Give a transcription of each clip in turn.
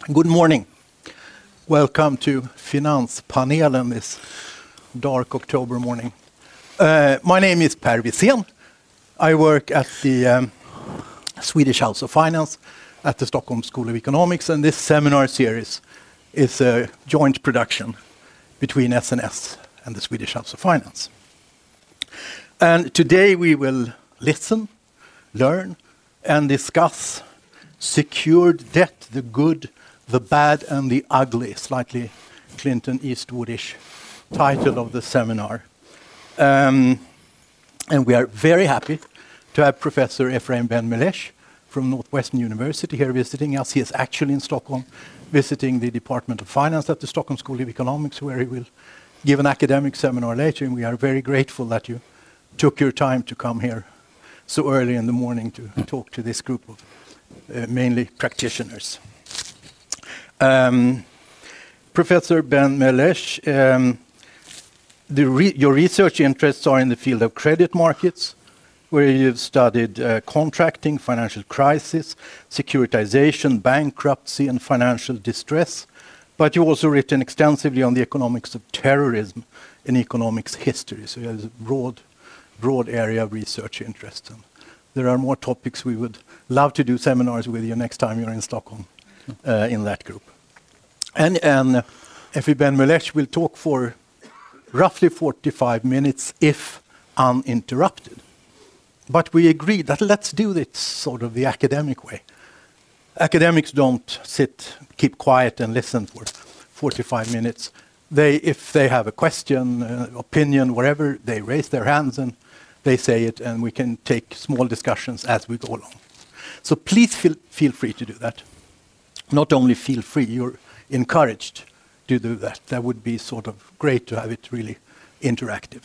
Good morning. Welcome to Finanspanelen this dark October morning. My name is Per Wisén. I work at the Swedish House of Finance at the Stockholm School of Economics, and this seminar series is a joint production between SNS and the Swedish House of Finance. And today we will listen, learn, and discuss secured debt, the good, the bad, and the ugly, slightly Clinton Eastwoodish title of the seminar. And we are very happy to have Professor Efraim Benmelech from Northwestern University here visiting us. He is actually in Stockholm, visiting the Department of Finance at the Stockholm School of Economics, where he will give an academic seminar later, and we are very grateful that you took your time to come here so early in the morning to talk to this group of mainly practitioners. Professor Benmelech, your research interests are in the field of credit markets, where you've studied contracting, financial crisis, securitization, bankruptcy, and financial distress. But you've also written extensively on the economics of terrorism and economics history. So you have a broad area of research interest. And there are more topics we would love to do seminars with you next time you're in Stockholm in that group. And Efraim Benmelech will talk for roughly 45 minutes if uninterrupted. But we agreed that let's do it sort of the academic way. Academics don't keep quiet and listen for 45 minutes. If they have a question, opinion, whatever, they raise their hands and they say it, and we can take small discussions as we go along. So please feel free to do that. Not only feel free, you're encouraged to do that. That would be sort of great to have it really interactive.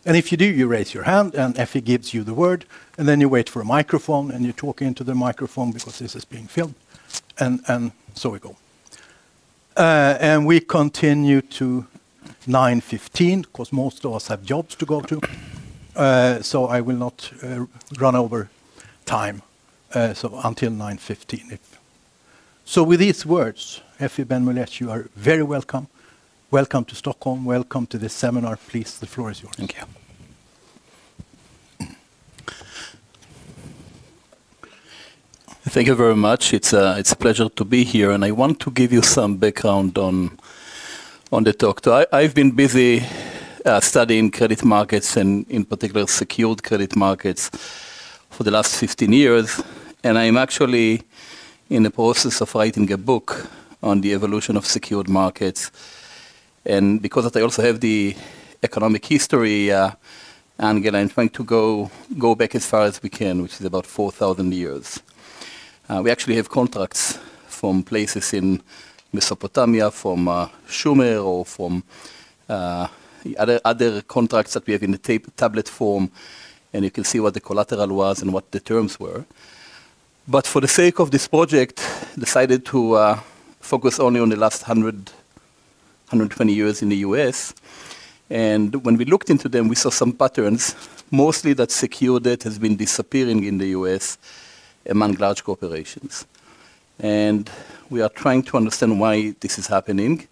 And if you do, you raise your hand, and Effie gives you the word, and then you wait for a microphone, and you talk into the microphone because this is being filmed, and so we go. And we continue to 9:15, because most of us have jobs to go to, so I will not run over time, so until 9:15. So with these words, Efraim Benmelech, you are very welcome. Welcome to Stockholm. Welcome to this seminar. Please, the floor is yours. Thank you. Thank you very much. It's a pleasure to be here, and I want to give you some background on the talk. So I've been busy studying credit markets, and in particular secured credit markets, for the last 15 years, and I'm actually in the process of writing a book on the evolution of secured markets. And because I also have the economic history angle, I'm trying to go back as far as we can, which is about 4,000 years. We actually have contracts from places in Mesopotamia, from Sumer, or from other contracts that we have in the tablet form, and you can see what the collateral was and what the terms were. But for the sake of this project, decided to focus only on the last 120 years in the US. And when we looked into them, we saw some patterns, mostly that secured debt has been disappearing in the US among large corporations. And we are trying to understand why this is happening.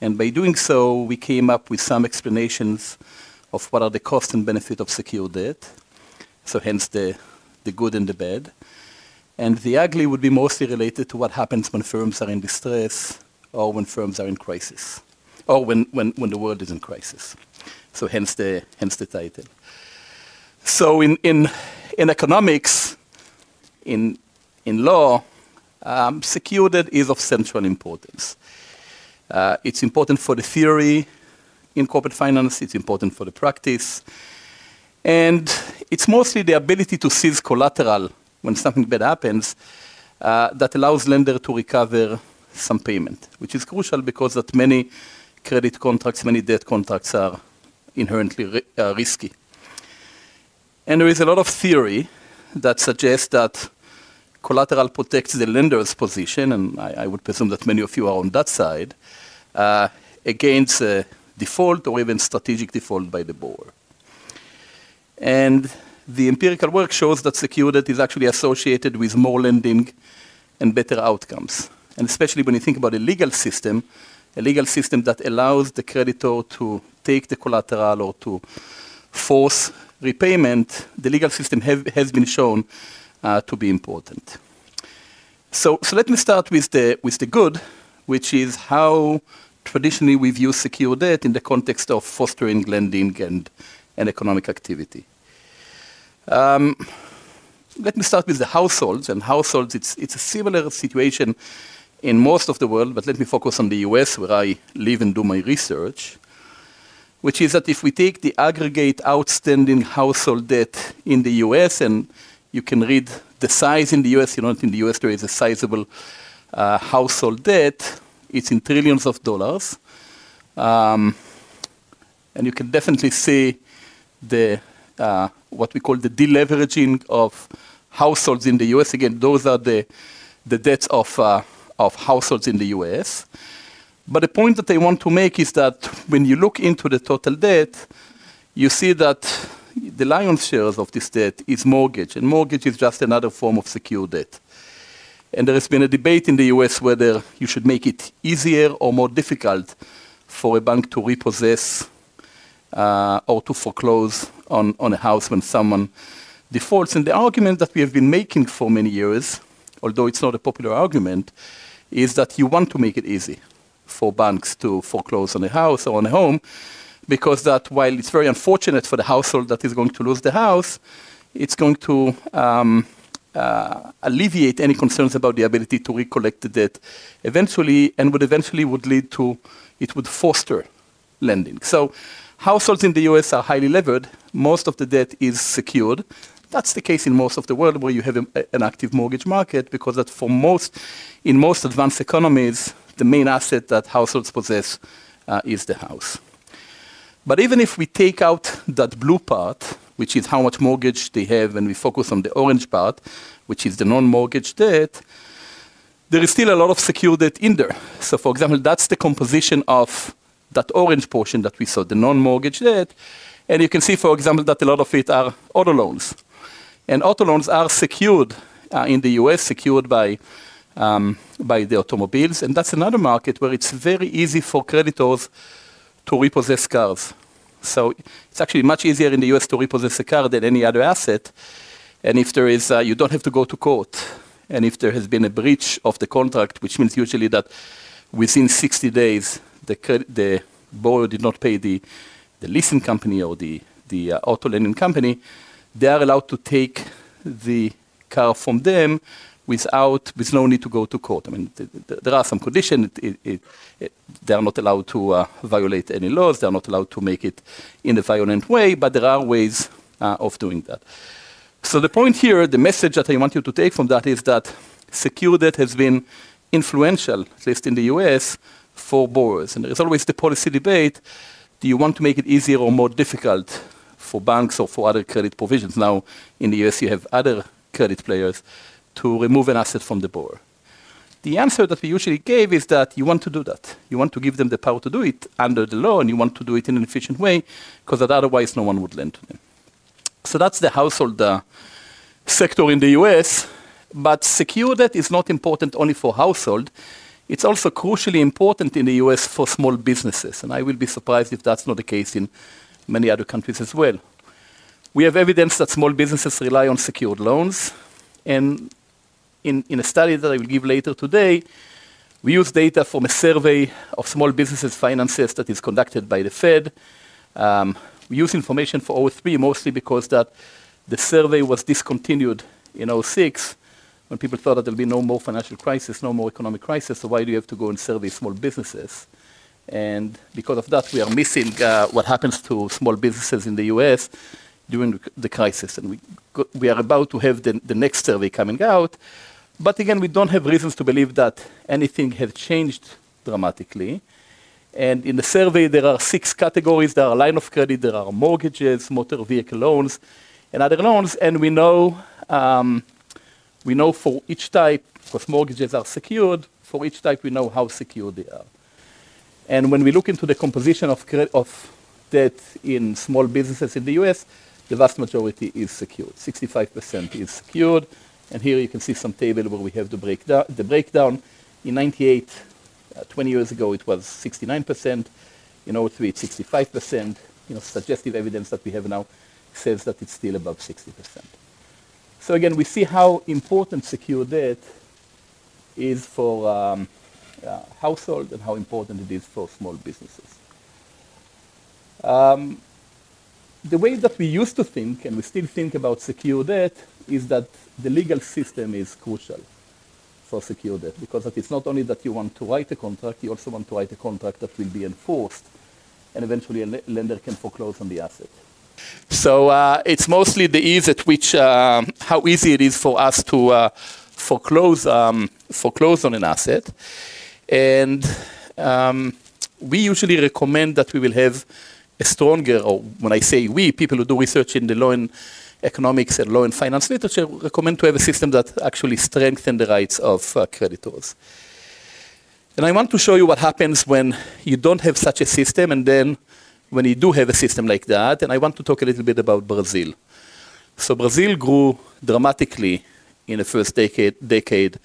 And by doing so, we came up with some explanations of what are the costs and benefits of secured debt. So hence the good and the bad. And the ugly would be mostly related to what happens when firms are in distress, or when firms are in crisis, or when the world is in crisis. So hence the title. So in economics, in law, secured debt is of central importance. It's important for the theory in corporate finance. It's important for the practice. And it's mostly the ability to seize collateral when something bad happens, that allows lender to recover some payment, which is crucial because that many credit contracts, many debt contracts are inherently risky. And there is a lot of theory that suggests that collateral protects the lender's position, and I would presume that many of you are on that side, against default or even strategic default by the borrower. And the empirical work shows that secured debt is actually associated with more lending and better outcomes. and especially when you think about a legal system that allows the creditor to take the collateral or to force repayment, the legal system has been shown to be important. So let me start with the good, which is how traditionally we've used secured debt in the context of fostering lending and economic activity. Let me start with the households. And households, it's a similar situation in most of the world, but let me focus on the US, where I live and do my research, which is that if we take the aggregate outstanding household debt in the US, and you can read the size in the US, you know, in the US there is a sizable household debt, it's in trillions of dollars. And you can definitely see the what we call the deleveraging of households in the US. Again, those are the debts of households in the US. But the point that I want to make is that when you look into the total debt, you see that the lion's share of this debt is mortgage, and mortgage is just another form of secured debt. And there has been a debate in the US whether you should make it easier or more difficult for a bank to repossess or to foreclose on a house when someone defaults. And the argument that we have been making for many years, although it's not a popular argument, is that you want to make it easy for banks to foreclose on a house or on a home, because that while it's very unfortunate for the household that is going to lose the house, it's going to alleviate any concerns about the ability to recollect the debt eventually, and would lead to, it would foster lending. So households in the US are highly levered. Most of the debt is secured. That's the case in most of the world where you have an active mortgage market, because that in most advanced economies, the main asset that households possess is the house. But even if we take out that blue part, which is how much mortgage they have, and we focus on the orange part, which is the non-mortgage debt, there is still a lot of secured debt in there. So for example, that's the composition of that orange portion that we saw, the non-mortgage debt. And you can see, for example, that a lot of it are auto loans. And auto loans are secured in the US, secured by the automobiles. And that's another market where it's very easy for creditors to repossess cars. So it's actually much easier in the US to repossess a car than any other asset. And if there is, you don't have to go to court. And if there has been a breach of the contract, which means usually that within 60 days, the borrower did not pay the leasing company or the auto lending company, they are allowed to take the car from them with no need to go to court. I mean, there are some conditions. They are not allowed to violate any laws. They are not allowed to make it in a violent way, but there are ways of doing that. So the point here, the message that I want you to take from that is that secured debt has been influential, at least in the US, for borrowers. And there is always the policy debate, do you want to make it easier or more difficult for banks or for other credit provisions? Now, in the US, you have other credit players to remove an asset from the borrower. The answer that we usually gave is that you want to do that. You want to give them the power to do it under the law, and you want to do it in an efficient way, because otherwise no one would lend to them. So that's the household sector in the US. But secured debt is not important only for household. It's also crucially important in the US for small businesses. And I will be surprised if that's not the case in many other countries as well. We have evidence that small businesses rely on secured loans. And in a study that I will give later today, we use data from a survey of small businesses finances that is conducted by the Fed. We use information for 2003 mostly because that the survey was discontinued in 2006 when people thought that there'll be no more financial crisis, no more economic crisis, so why do you have to go and survey small businesses? And because of that, we are missing what happens to small businesses in the US during the crisis. And we are about to have the next survey coming out. But again, we don't have reasons to believe that anything has changed dramatically. And in the survey, there are 6 categories. There are line of credit, there are mortgages, motor vehicle loans, and other loans. And we know for each type, because mortgages are secured, for each type we know how secure they are. And when we look into the composition of debt in small businesses in the US, the vast majority is secured. 65% is secured. And here you can see some table where we have the breakdown. In 98, 20 years ago, it was 69%. In 03, it's 65%. Suggestive evidence that we have now says that it's still above 60%. So again, we see how important secured debt is for household and how important it is for small businesses. The way that we used to think, and we still think about secured debt, is that the legal system is crucial for secured debt, because it's not only that you want to write a contract, you also want to write a contract that will be enforced, and eventually a lender can foreclose on the asset. So it's mostly the ease at which, how easy it is for us to foreclose on an asset. And we usually recommend that we will have a stronger, or when I say we, people who do research in the law and economics and law and finance literature recommend to have a system that actually strengthens the rights of creditors. And I want to show you what happens when you don't have such a system, and then when you do have a system like that. And I want to talk a little bit about Brazil. So Brazil grew dramatically in the first decade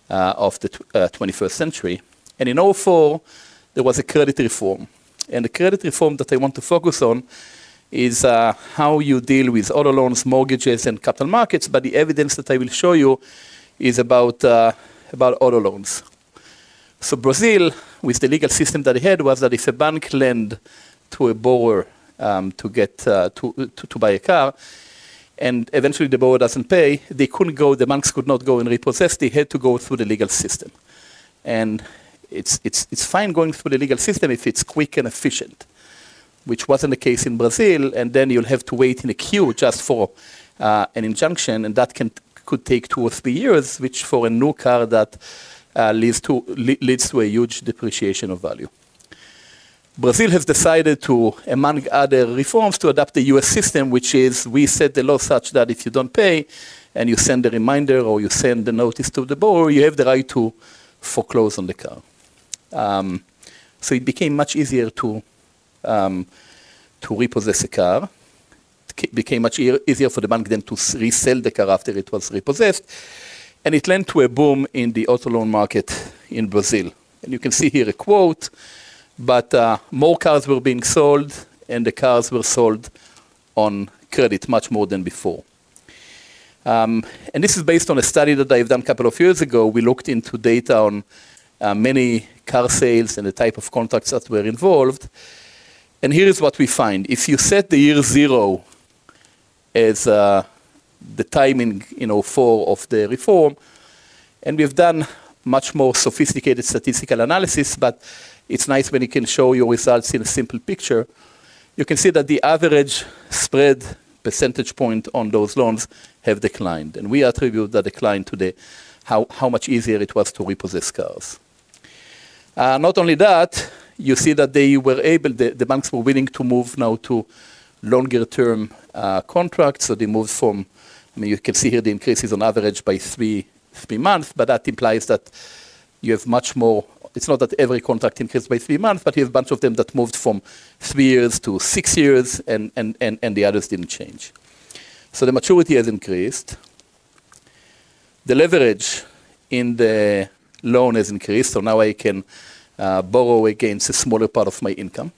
of the 21st century. And in 2004, there was a credit reform. And the credit reform that I want to focus on is how you deal with auto loans, mortgages, and capital markets. But the evidence that I will show you is about auto loans. So Brazil, with the legal system that they had, was that if a bank lent to a borrower to buy a car, and eventually the borrower doesn't pay, the banks could not go and repossess. They had to go through the legal system. And it's fine going through the legal system if it's quick and efficient, which wasn't the case in Brazil. And then you'll have to wait in a queue just for an injunction, and that could take 2 or 3 years, which for a new car that leads to a huge depreciation of value. Brazil has decided to, among other reforms, to adopt the US system, which is we set the law such that if you don't pay and you send a reminder or you send a notice to the borrower, you have the right to foreclose on the car. So it became much easier to repossess a car. It became much easier for the bank then to resell the car after it was repossessed. And it led to a boom in the auto loan market in Brazil. And you can see here a quote, but more cars were being sold, and the cars were sold on credit much more than before. And this is based on a study that I've done a couple of years ago. We looked into data on many car sales and the type of contracts that were involved. And here is what we find. If you set the year 0 as the timing in 2004 of the reform, and we've done much more sophisticated statistical analysis, but it's nice when you can show your results in a simple picture. You can see that the average spread percentage point on those loans have declined. And we attribute that decline to how much easier it was to repossess cars. Not only that, you see that they were able, the banks were willing to move now to longer term contracts. So they moved from, you can see here the increase is on average by 3 months, but that implies that you have much more. It's not that every contract increased by 3 months, but you have a bunch of them that moved from 3 years to 6 years, and the others didn't change. So the maturity has increased. The leverage in the loan has increased, so now I can borrow against a smaller part of my income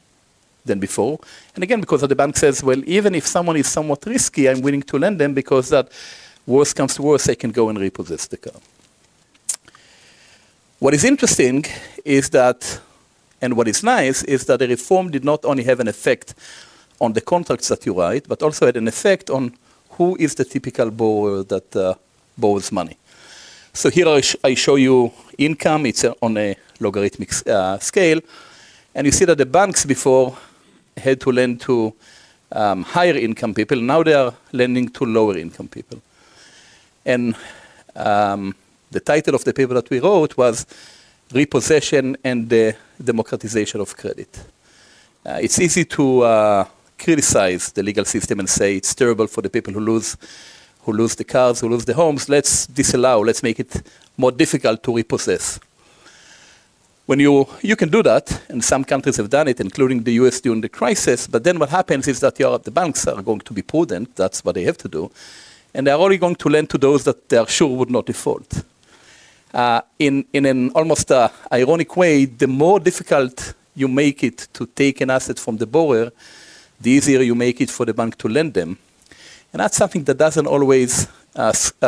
than before. And again, because the bank says, well, even if someone is somewhat risky, I'm willing to lend them because that worst comes to worst, I can go and repossess the car. What is interesting is that, and what is nice, is that the reform did not only have an effect on the contracts that you write, but also had an effect on who is the typical borrower that borrows money. So here I show you income. It's on a logarithmic scale. And you see that the banks before had to lend to higher income people. Now they are lending to lower income people. And the title of the paper that we wrote was Repossession and the Democratization of Credit. It's easy to criticize the legal system and say it's terrible for the people who lose the cars, who lose the homes. Let's disallow, let's make it more difficult to repossess. When you can do that, and some countries have done it, including the US during the crisis, but then what happens is that the banks are going to be prudent, that's what they have to do, and they're only going to lend to those that they are sure would not default. In an almost ironic way, the more difficult you make it to take an asset from the borrower, the easier you make it for the bank to lend them. And that's something that doesn't always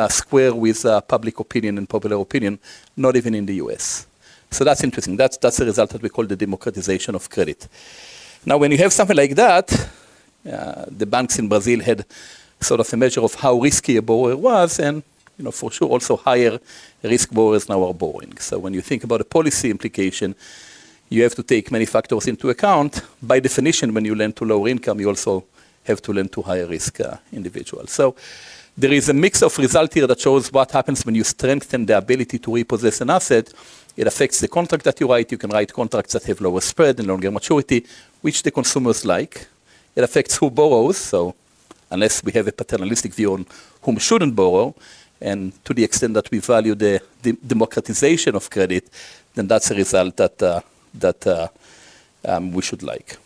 square with public opinion and popular opinion, not even in the US. So that's interesting. That's a result that we call the democratization of credit. Now, when you have something like that, the banks in Brazil had sort of a measure of how risky a borrower was, and for sure also higher risk borrowers now are borrowing. So when you think about the policy implication, you have to take many factors into account. By definition, when you lend to lower income, you also have to lend to higher risk individuals. So there is a mix of result here that shows what happens when you strengthen the ability to repossess an asset. It affects the contract that you write. You can write contracts that have lower spread and longer maturity, which the consumers like. It affects who borrows, so unless we have a paternalistic view on whom shouldn't borrow, and to the extent that we value the democratization of credit, then that's a result that we should like.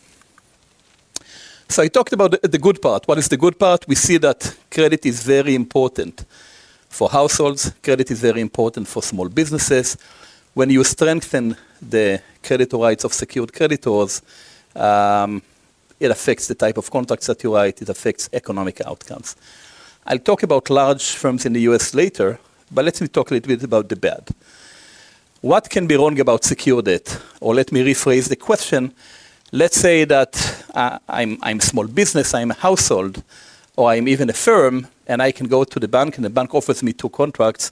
So I talked about the good part. What is the good part? We see that credit is very important for households. Credit is very important for small businesses. When you strengthen the creditor rights of secured creditors, it affects the type of contracts that you write. It affects economic outcomes. I'll talk about large firms in the US later, but let me talk a little bit about the bad. What can be wrong about secured debt? Or let me rephrase the question. Let's say that I'm a small business, I'm a household, or I'm even a firm, and I can go to the bank, and the bank offers me two contracts.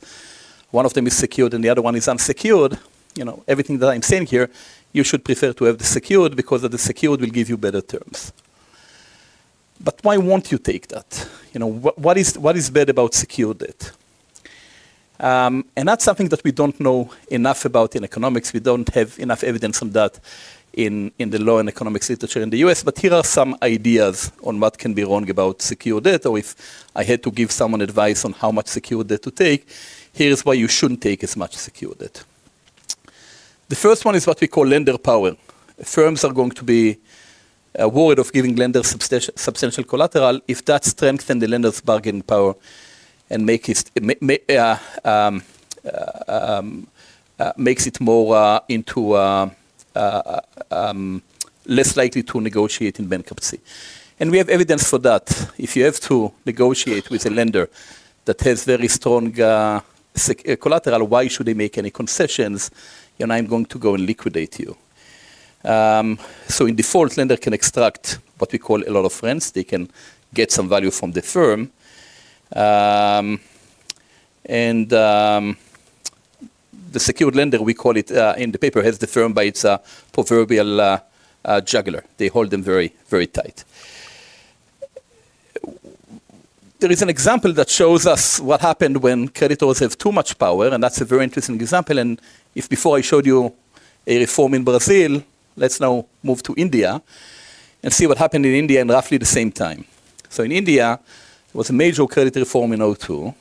One of them is secured, and the other one is unsecured. Everything that I'm saying here, you should prefer to have the secured, because the secured will give you better terms. But why won't you take that? What is bad about secured debt? And that's something that we don't know enough about in economics. We don't have enough evidence on that in the law and economics literature in the US, but here are some ideas on what can be wrong about secured debt, or if I had to give someone advice on how much secured debt to take, here's why you shouldn't take as much secured debt. The first one is what we call lender power. Firms are going to be worried of giving lenders substantial collateral if that strengthens the lender's bargaining power and makes it more into less likely to negotiate in bankruptcy. And we have evidence for that. If you have to negotiate with a lender that has very strong collateral, why should they make any concessions? I'm going to go and liquidate you. So in default, lender can extract what we call a lot of rents. They can get some value from the firm. The secured lender, we call it in the paper, has the firm by its proverbial jugular. They hold them very, very tight. There is an example that shows us what happened when creditors have too much power, and that's a very interesting example. And if before I showed you a reform in Brazil, let's now move to India and see what happened in India in roughly the same time. So in India, there was a major credit reform in 2002.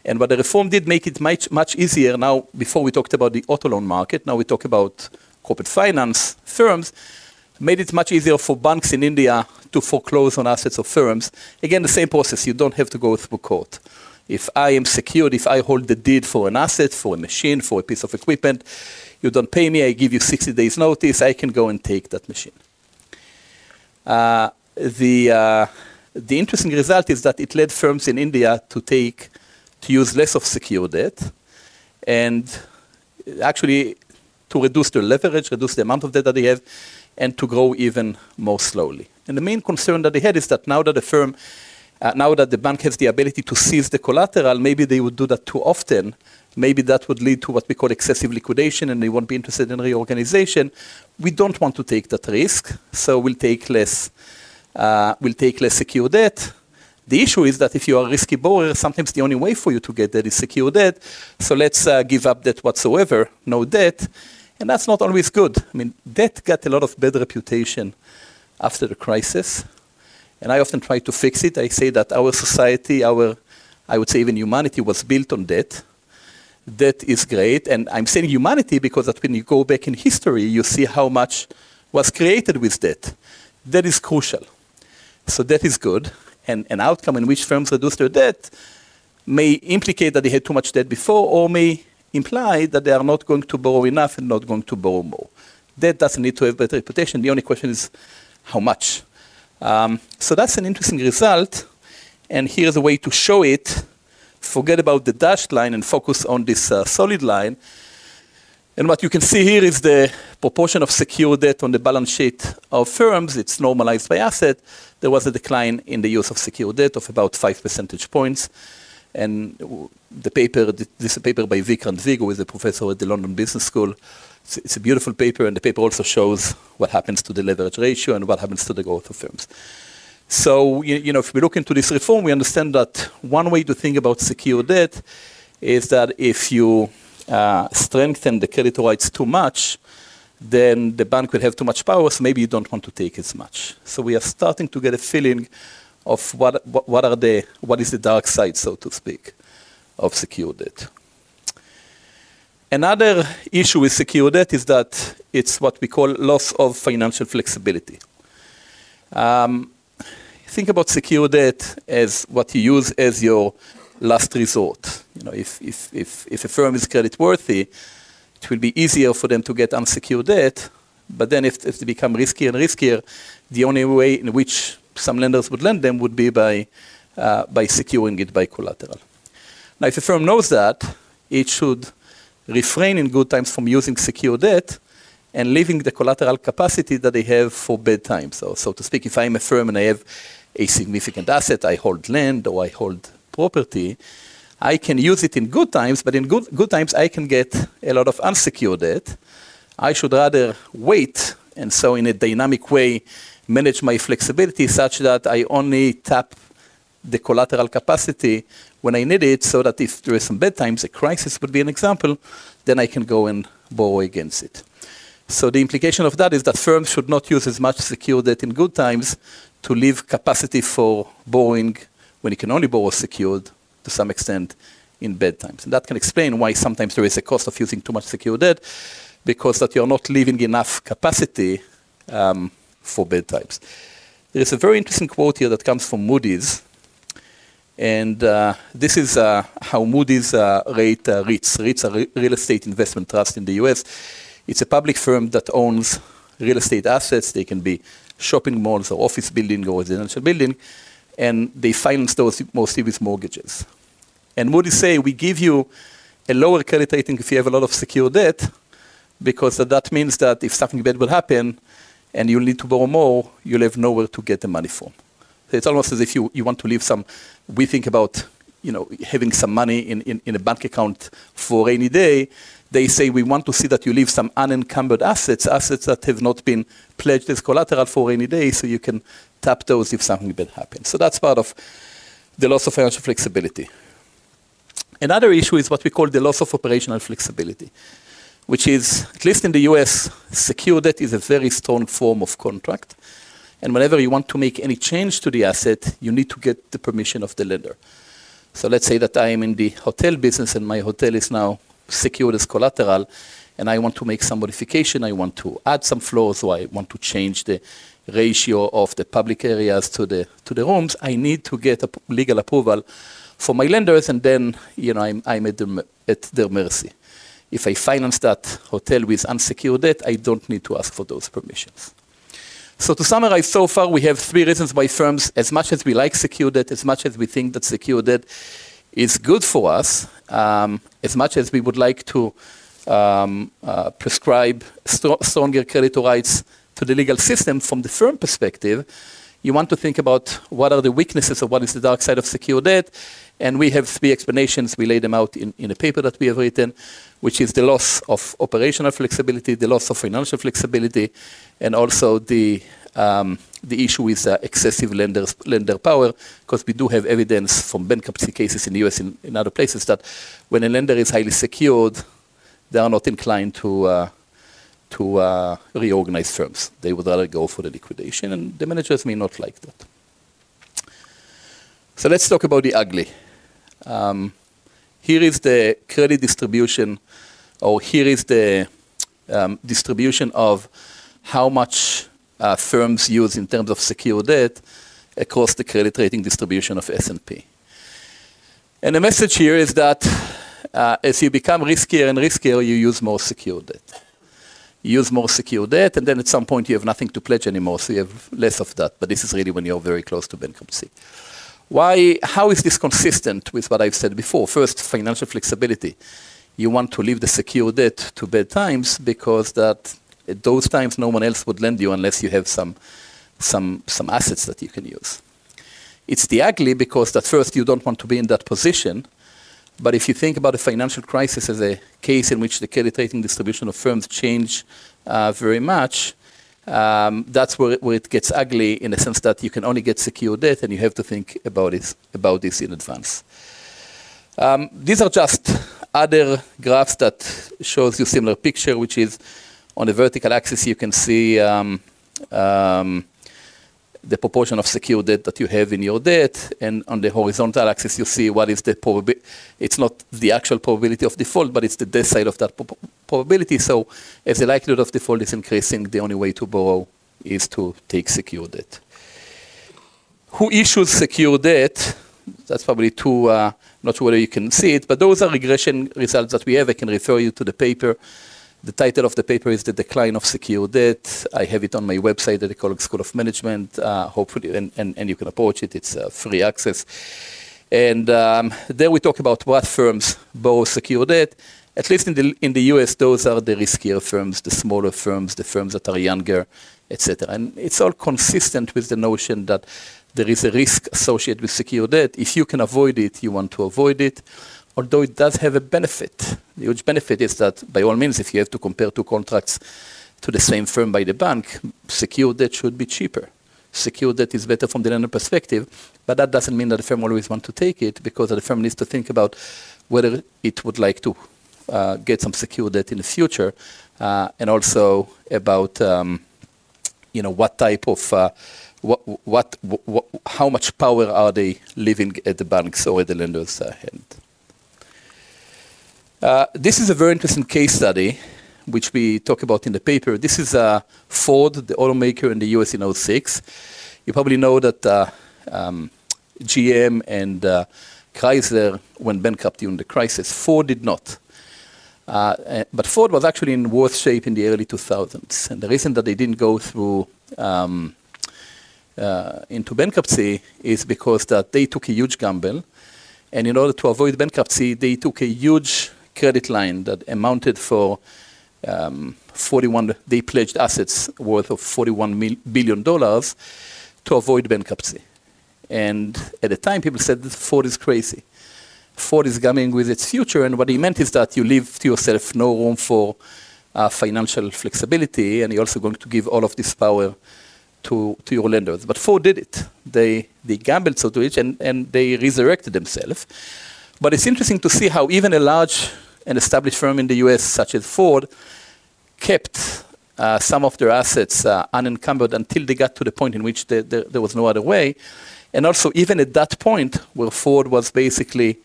And what the reform did make it much easier. Now, before we talked about the auto loan market, now we talk about corporate finance firms, made it much easier for banks in India to foreclose on assets of firms. Again, the same process. You don't have to go through court. If I am secured, if I hold the deed for an asset, for a machine, for a piece of equipment, you don't pay me, I give you 60 days notice, I can go and take that machine. The interesting result is that it led firms in India to use less of secured debt, and actually to reduce their leverage, reduce the amount of debt that they have, and to grow even more slowly. And the main concern that they had is that now that the bank has the ability to seize the collateral, maybe they would do that too often. Maybe that would lead to what we call excessive liquidation, and they won't be interested in reorganization. We don't want to take that risk, so we'll take less secure debt. The issue is that if you are a risky borrower, sometimes the only way for you to get that is secure debt. So let's give up debt whatsoever, no debt. And that's not always good. I mean, debt got a lot of bad reputation after the crisis. And I often try to fix it. I say that our society, I would say even humanity, was built on debt. Debt is great. And I'm saying humanity because that when you go back in history, you see how much was created with debt. Debt is crucial. So debt is good. And an outcome in which firms reduce their debt may implicate that they had too much debt before, or may imply that they are not going to borrow enough and not going to borrow more. Debt doesn't need to have better reputation. The only question is how much. So that's an interesting result, and here's a way to show it. Forget about the dashed line and focus on this solid line. And what you can see here is the proportion of secured debt on the balance sheet of firms. It's normalized by asset. There was a decline in the use of secured debt of about 5 percentage points. And the paper, this is a paper by Vic and Vig, who is a professor at the London Business School. It's a beautiful paper, and the paper also shows what happens to the leverage ratio and what happens to the growth of firms. So, if we look into this reform, we understand that one way to think about secured debt is that if you strengthen the creditor rights too much, then the bank will have too much power, so maybe you don't want to take as much. So we are starting to get a feeling of what is the dark side, so to speak, of secured debt. Another issue with secured debt is that it's what we call loss of financial flexibility. Think about secured debt as what you use as your last resort. If a firm is creditworthy, it will be easier for them to get unsecured debt, but then if they become riskier and riskier, the only way in which some lenders would lend them would be by securing it by collateral. Now, if a firm knows that, it should refrain in good times from using secured debt and leaving the collateral capacity that they have for bad times. So to speak, if I'm a firm and I have a significant asset, I hold land or I hold property, I can use it in good times, but in good times I can get a lot of unsecured debt. I should rather wait, and so in a dynamic way manage my flexibility such that I only tap the collateral capacity when I need it, so that if there is some bad times, a crisis would be an example, then I can go and borrow against it. So the implication of that is that firms should not use as much secured debt in good times to leave capacity for borrowing when you can only borrow secured to some extent in bad times. And that can explain why sometimes there is a cost of using too much secured debt, because that you're not leaving enough capacity for bad times. There is a very interesting quote here that comes from Moody's. And this is how Moody's rate REITs. REITs are real estate investment trust in the US. It's a public firm that owns real estate assets. They can be shopping malls or office building or residential building. And they finance those mostly with mortgages. And Moody's say, we give you a lower credit rating if you have a lot of secured debt, because that means that if something bad will happen and you'll need to borrow more, you'll have nowhere to get the money from. So it's almost as if you want to leave some, we think about having some money in a bank account for a rainy day. They say we want to see that you leave some unencumbered assets that have not been pledged as collateral for a rainy day, so you can tap those if something bad happens. So that's part of the loss of financial flexibility. Another issue is what we call the loss of operational flexibility, which is, at least in the US, secured debt is a very strong form of contract. And whenever you want to make any change to the asset, you need to get the permission of the lender. So let's say that I am in the hotel business and my hotel is now secured as collateral, and I want to make some modification. I want to add some floors, or I want to change the ratio of the public areas to the rooms. I need to get a legal approval for my lenders, and then I'm at their mercy. If I finance that hotel with unsecured debt, I don't need to ask for those permissions. So to summarize, so far we have 3 reasons why firms, as much as we like secured debt, as much as we think that secured debt is good for us, as much as we would like to prescribe stronger creditor rights to the legal system, from the firm perspective, you want to think about what are the weaknesses or what is the dark side of secured debt. And we have 3 explanations. We lay them out in a paper that we have written, which is the loss of operational flexibility, the loss of financial flexibility, and also the issue is excessive lender power, because we do have evidence from bankruptcy cases in the US and in other places that when a lender is highly secured, they are not inclined to reorganize firms. They would rather go for the liquidation, and the managers may not like that. So let's talk about the ugly. Here is the credit distribution, or here is the distribution of how much firms use in terms of secured debt across the credit rating distribution of S&P. And the message here is that as you become riskier and riskier, you use more secured debt. You use more secured debt, and then at some point you have nothing to pledge anymore, so you have less of that. But this is really when you're very close to bankruptcy. Why? How is this consistent with what I've said before? First, financial flexibility. You want to leave the secured debt to bad times because that at those times no one else would lend you unless you have some assets that you can use. It's the ugly because at first you don't want to be in that position. But if you think about a financial crisis as a case in which the credit rating distribution of firms change very much, that's where it gets ugly in the sense that you can only get secured debt and you have to think about this in advance. These are just other graphs that shows you similar picture, which is on the vertical axis you can see the proportion of secured debt that you have in your debt, and on the horizontal axis you see what is the probability. It's not the actual probability of default, but it's the debt side of that probability. So as the likelihood of default is increasing, the only way to borrow is to take secured debt. Who issues secured debt? That's probably too, not sure whether you can see it, but those are regression results that we have. I can refer you to the paper. The title of the paper is The Decline of Secured Debt. I have it on my website at the College School of Management, hopefully, and you can approach it. It's free access. And there we talk about what firms borrow secured debt. At least in the US, those are the riskier firms, the smaller firms, the firms that are younger, etc. And it's all consistent with the notion that there is a risk associated with secured debt. If you can avoid it, you want to avoid it. Although it does have a benefit. The huge benefit is that, by all means, if you have to compare two contracts to the same firm by the bank, secured debt should be cheaper. Secured debt is better from the lender perspective, but that doesn't mean that the firm always wants to take it, because the firm needs to think about whether it would like to get some secured debt in the future, and also about what type of how much power are they leaving at the banks or at the lender's hand. This is a very interesting case study, which we talk about in the paper. This is Ford, the automaker in the US in 2006. You probably know that GM and Chrysler went bankrupt during the crisis. Ford did not. But Ford was actually in worse shape in the early 2000s. And the reason that they didn't go through into bankruptcy is because that they took a huge gamble. And in order to avoid bankruptcy, they took a huge credit line that amounted for they pledged assets worth of $41 billion to avoid bankruptcy. And at the time, people said that Ford is crazy. Ford is gambling with its future, and what he meant is that you leave to yourself no room for financial flexibility, and you're also going to give all of this power to your lenders. But Ford did it. They gambled, so to it, and they resurrected themselves. But it's interesting to see how even a large and established firm in the US, such as Ford, kept some of their assets unencumbered until they got to the point in which there was no other way. And also, even at that point, where Ford was basically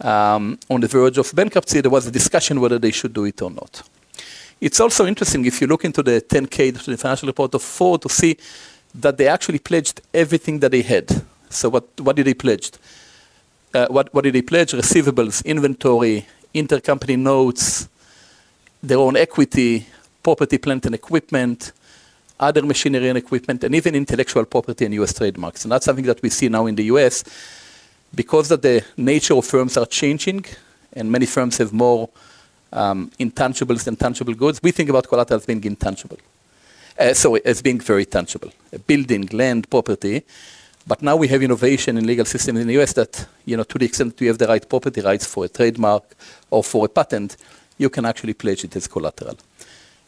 on the verge of bankruptcy, there was a discussion whether they should do it or not. It's also interesting, if you look into the 10K, to the financial report of Ford, to see that they actually pledged everything that they had. So what did they pledge? What did they pledge? Receivables, inventory, intercompany notes, their own equity, property, plant and equipment, other machinery and equipment, and even intellectual property and US trademarks. And that's something that we see now in the US, because that the nature of firms are changing, and many firms have more intangibles than tangible goods. We think about collateral as being intangible. As being very tangible. A building, land, property. But now we have innovation in legal systems in the US that, to the extent you have the right property rights for a trademark or for a patent, you can actually pledge it as collateral.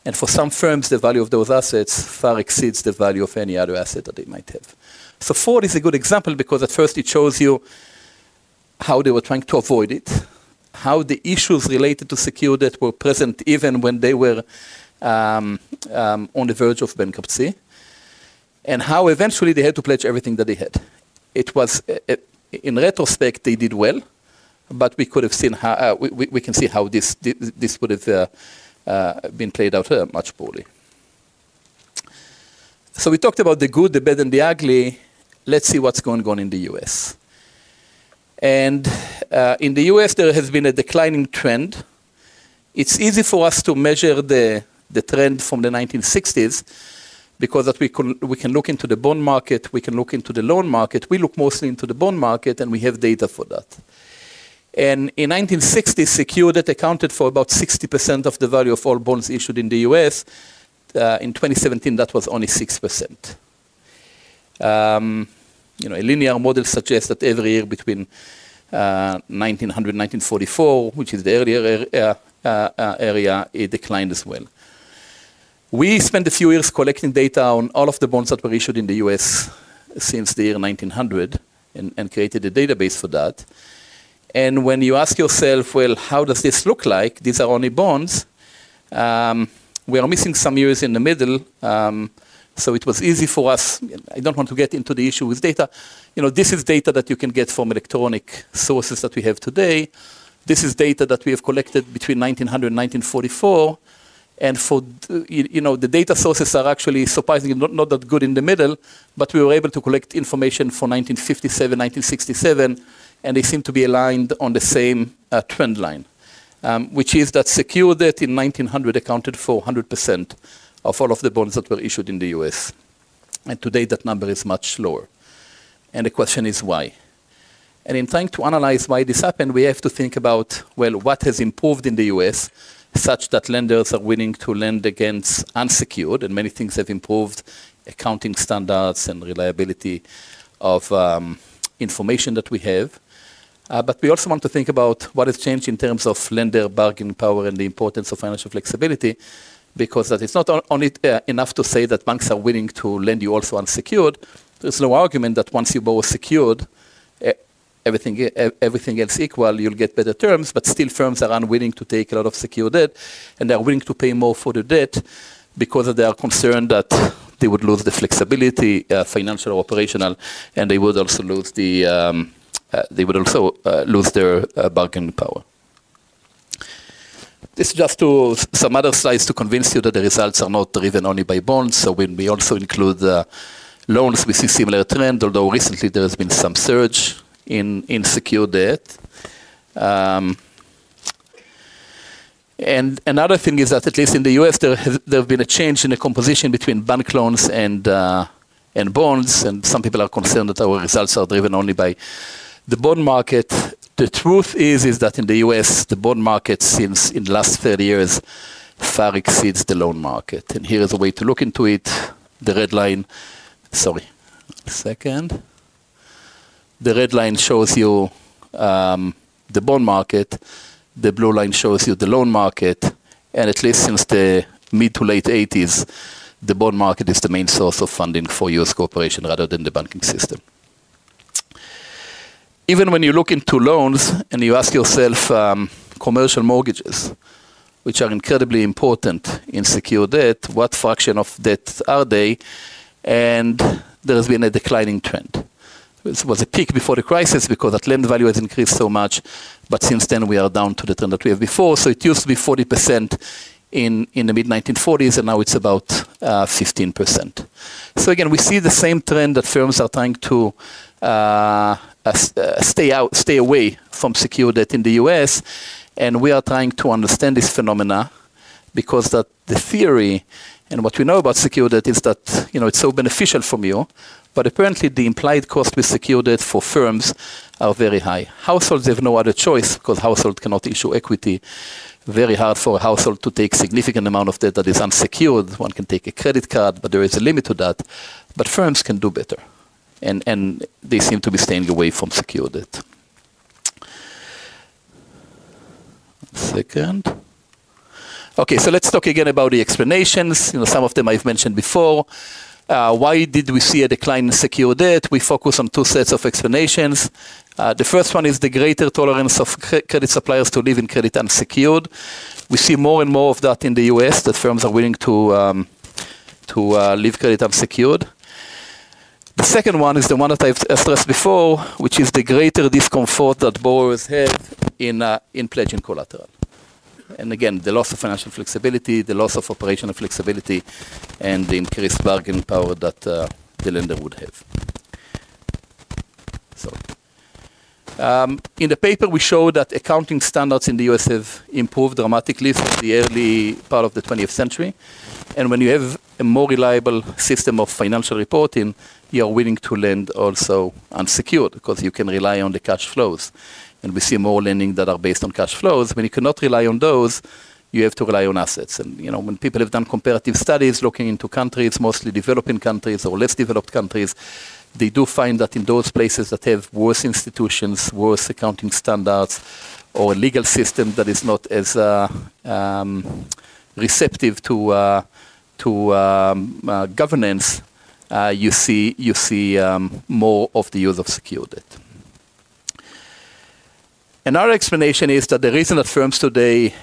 And for some firms, the value of those assets far exceeds the value of any other asset that they might have. So Ford is a good example because at first it shows you how they were trying to avoid it, how the issues related to secured debt were present even when they were on the verge of bankruptcy, and how eventually they had to pledge everything that they had. It was, in retrospect, they did well, but we could have seen how, we can see how this would have been played out much poorly. So we talked about the good, the bad, and the ugly. Let's see what's going on in the US. And in the US, there has been a declining trend. It's easy for us to measure the trend from the 1960s because that we can look into the bond market, we can look into the loan market. We look mostly into the bond market, and we have data for that. And in 1960, secured debt accounted for about 60% of the value of all bonds issued in the US. In 2017, that was only 6%. A linear model suggests that every year between 1900 and 1944, which is the earlier area, it declined as well. We spent a few years collecting data on all of the bonds that were issued in the US since the year 1900 and created a database for that. And when you ask yourself, well, how does this look like? These are only bonds. We are missing some years in the middle. So it was easy for us. I don't want to get into the issue with data. This is data that you can get from electronic sources that we have today. This is data that we have collected between 1900 and 1944. And for, the data sources are actually surprisingly not that good in the middle, but we were able to collect information for 1957, 1967, and they seem to be aligned on the same trend line, which is that secured debt in 1900 accounted for 100% of all of the bonds that were issued in the US. And today that number is much lower. And the question is why? And in trying to analyze why this happened, we have to think about, well, what has improved in the US such that lenders are willing to lend against unsecured, and many things have improved, accounting standards and reliability of information that we have. But we also want to think about what has changed in terms of lender bargaining power and the importance of financial flexibility, because that it's not only enough to say that banks are willing to lend you also unsecured. There's no argument that once you borrow secured, everything else equal, you'll get better terms, but still firms are unwilling to take a lot of secured debt, and they're willing to pay more for the debt because they are concerned that they would lose the flexibility, financial or operational, and they would also lose lose their bargaining power. This is just some other slides to convince you that the results are not driven only by bonds. So when we also include loans, we see similar trend, although recently there has been some surge in secured debt. And another thing is that at least in the US, there have been a change in the composition between bank loans and bonds, and some people are concerned that our results are driven only by the bond market. The truth is that in the US, the bond market since in the last 30 years far exceeds the loan market. And here is a way to look into it. The red line, sorry, a second. The red line shows you the bond market. The blue line shows you the loan market. And at least since the mid to late 80s, the bond market is the main source of funding for US cooperation rather than the banking system. Even when you look into loans and you ask yourself commercial mortgages, which are incredibly important in secured debt, what fraction of debt are they? And there has been a declining trend. It was a peak before the crisis because that land value has increased so much, but since then we are down to the trend that we have before. So it used to be 40% in the mid-1940s, and now it's about 15%. So again, we see the same trend that firms are trying to stay away from secured debt in the US, and we are trying to understand this phenomena because that the theory and what we know about secured debt is that it's so beneficial from you, but apparently the implied cost with secured debt for firms are very high. Households have no other choice because households cannot issue equity. Very hard for a household to take significant amount of debt that is unsecured. One can take a credit card, but there is a limit to that. But firms can do better. And they seem to be staying away from secured debt. Second. Okay, so let's talk again about the explanations. Some of them I've mentioned before. Why did we see a decline in secured debt? We focus on two sets of explanations. The first one is the greater tolerance of credit suppliers to live in credit unsecured. We see more and more of that in the US, that firms are willing to leave credit unsecured. The second one is the one that I've stressed before, which is the greater discomfort that borrowers have in pledging collateral. And again, the loss of financial flexibility, the loss of operational flexibility, and the increased bargaining power that the lender would have. So, In the paper, we show that accounting standards in the US have improved dramatically since the early part of the 20th century. And when you have a more reliable system of financial reporting, you are willing to lend also unsecured because you can rely on the cash flows. And we see more lending that are based on cash flows. When you cannot rely on those, you have to rely on assets. And when people have done comparative studies looking into countries, mostly developing countries or less developed countries, they do find that in those places that have worse institutions, worse accounting standards, or a legal system that is not as receptive to governance, you see more of the use of secured debt. Another explanation is that the reason that firms today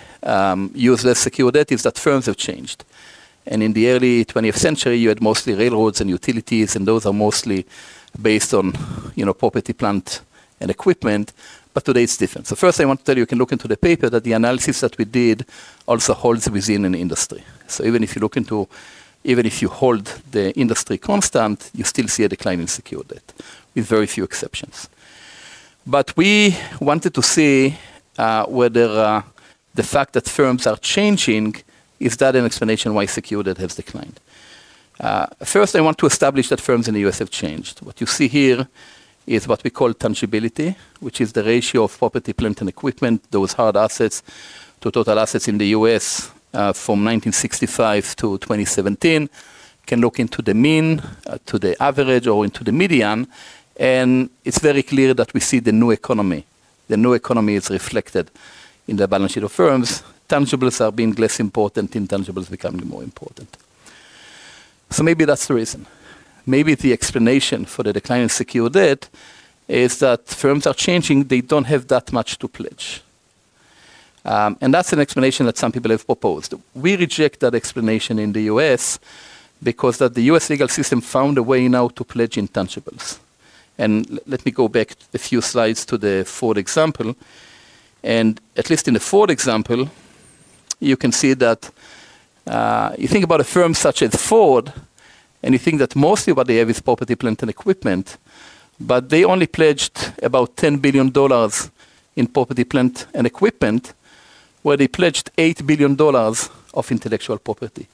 use less secured debt is that firms have changed. And in the early 20th century, you had mostly railroads and utilities, and those are mostly based on, property, plant, and equipment. But today it's different. So first, I want to tell you, you can look into the paper that the analysis that we did also holds within an industry. So even if you hold the industry constant, you still see a decline in secured debt, with very few exceptions. But we wanted to see whether the fact that firms are changing, is that an explanation why secured debt has declined? First, I want to establish that firms in the US have changed. What you see here is what we call tangibility, which is the ratio of property, plant, and equipment, those hard assets, to total assets in the US from 1965 to 2017. You can look into the mean, to the average, or into the median, and it's very clear that we see the new economy. The new economy is reflected in the balance sheet of firms. Tangibles are being less important, intangibles becoming more important. So maybe that's the reason. Maybe the explanation for the decline in secured debt is that firms are changing, they don't have that much to pledge. And that's an explanation that some people have proposed. We reject that explanation in the US because that the US legal system found a way now to pledge intangibles. And let me go back a few slides to the Ford example. And at least in the Ford example, you can see that you think about a firm such as Ford, and you think that mostly what they have is property, plant, and equipment, but they only pledged about $10 billion in property, plant, and equipment, where they pledged $8 billion of intellectual property.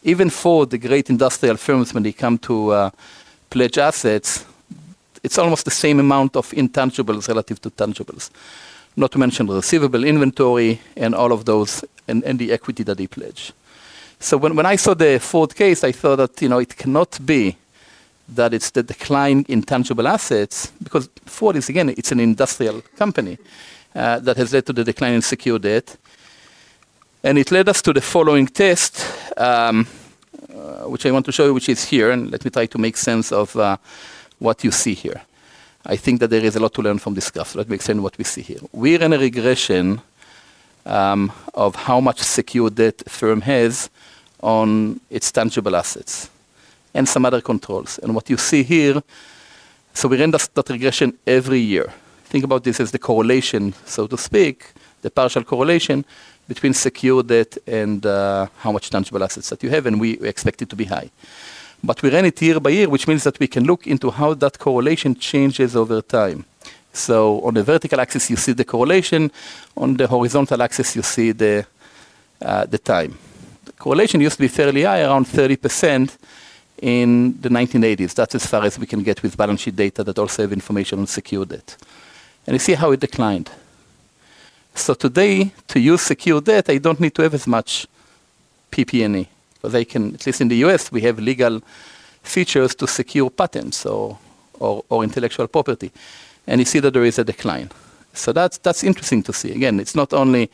Even for the great industrial firms, when they come to pledge assets, it's almost the same amount of intangibles relative to tangibles. Not to mention the receivable inventory and all of those, and the equity that they pledge. So when I saw the Ford case, I thought that it cannot be that it's the decline in tangible assets, because Ford is, again, it's an industrial company that has led to the decline in secured debt. And it led us to the following test, which I want to show you, which is here. And let me try to make sense of what you see here. I think that there is a lot to learn from this graph. So let me explain what we see here. We ran a regression of how much secured debt a firm has on its tangible assets and some other controls. And what you see here, so we ran that regression every year. Think about this as the correlation, so to speak, the partial correlation between secured debt and how much tangible assets that you have, and we expect it to be high. But we ran it year by year, which means that we can look into how that correlation changes over time. So on the vertical axis, you see the correlation. On the horizontal axis, you see the time. The correlation used to be fairly high, around 30% in the 1980s. That's as far as we can get with balance sheet data that also have information on secured debt. And you see how it declined. So today, to use secured debt, I don't need to have as much PP&E. Because I can, at least in the US, we have legal features to secure patents or intellectual property. And you see that there is a decline. So that's interesting to see. Again, it's not only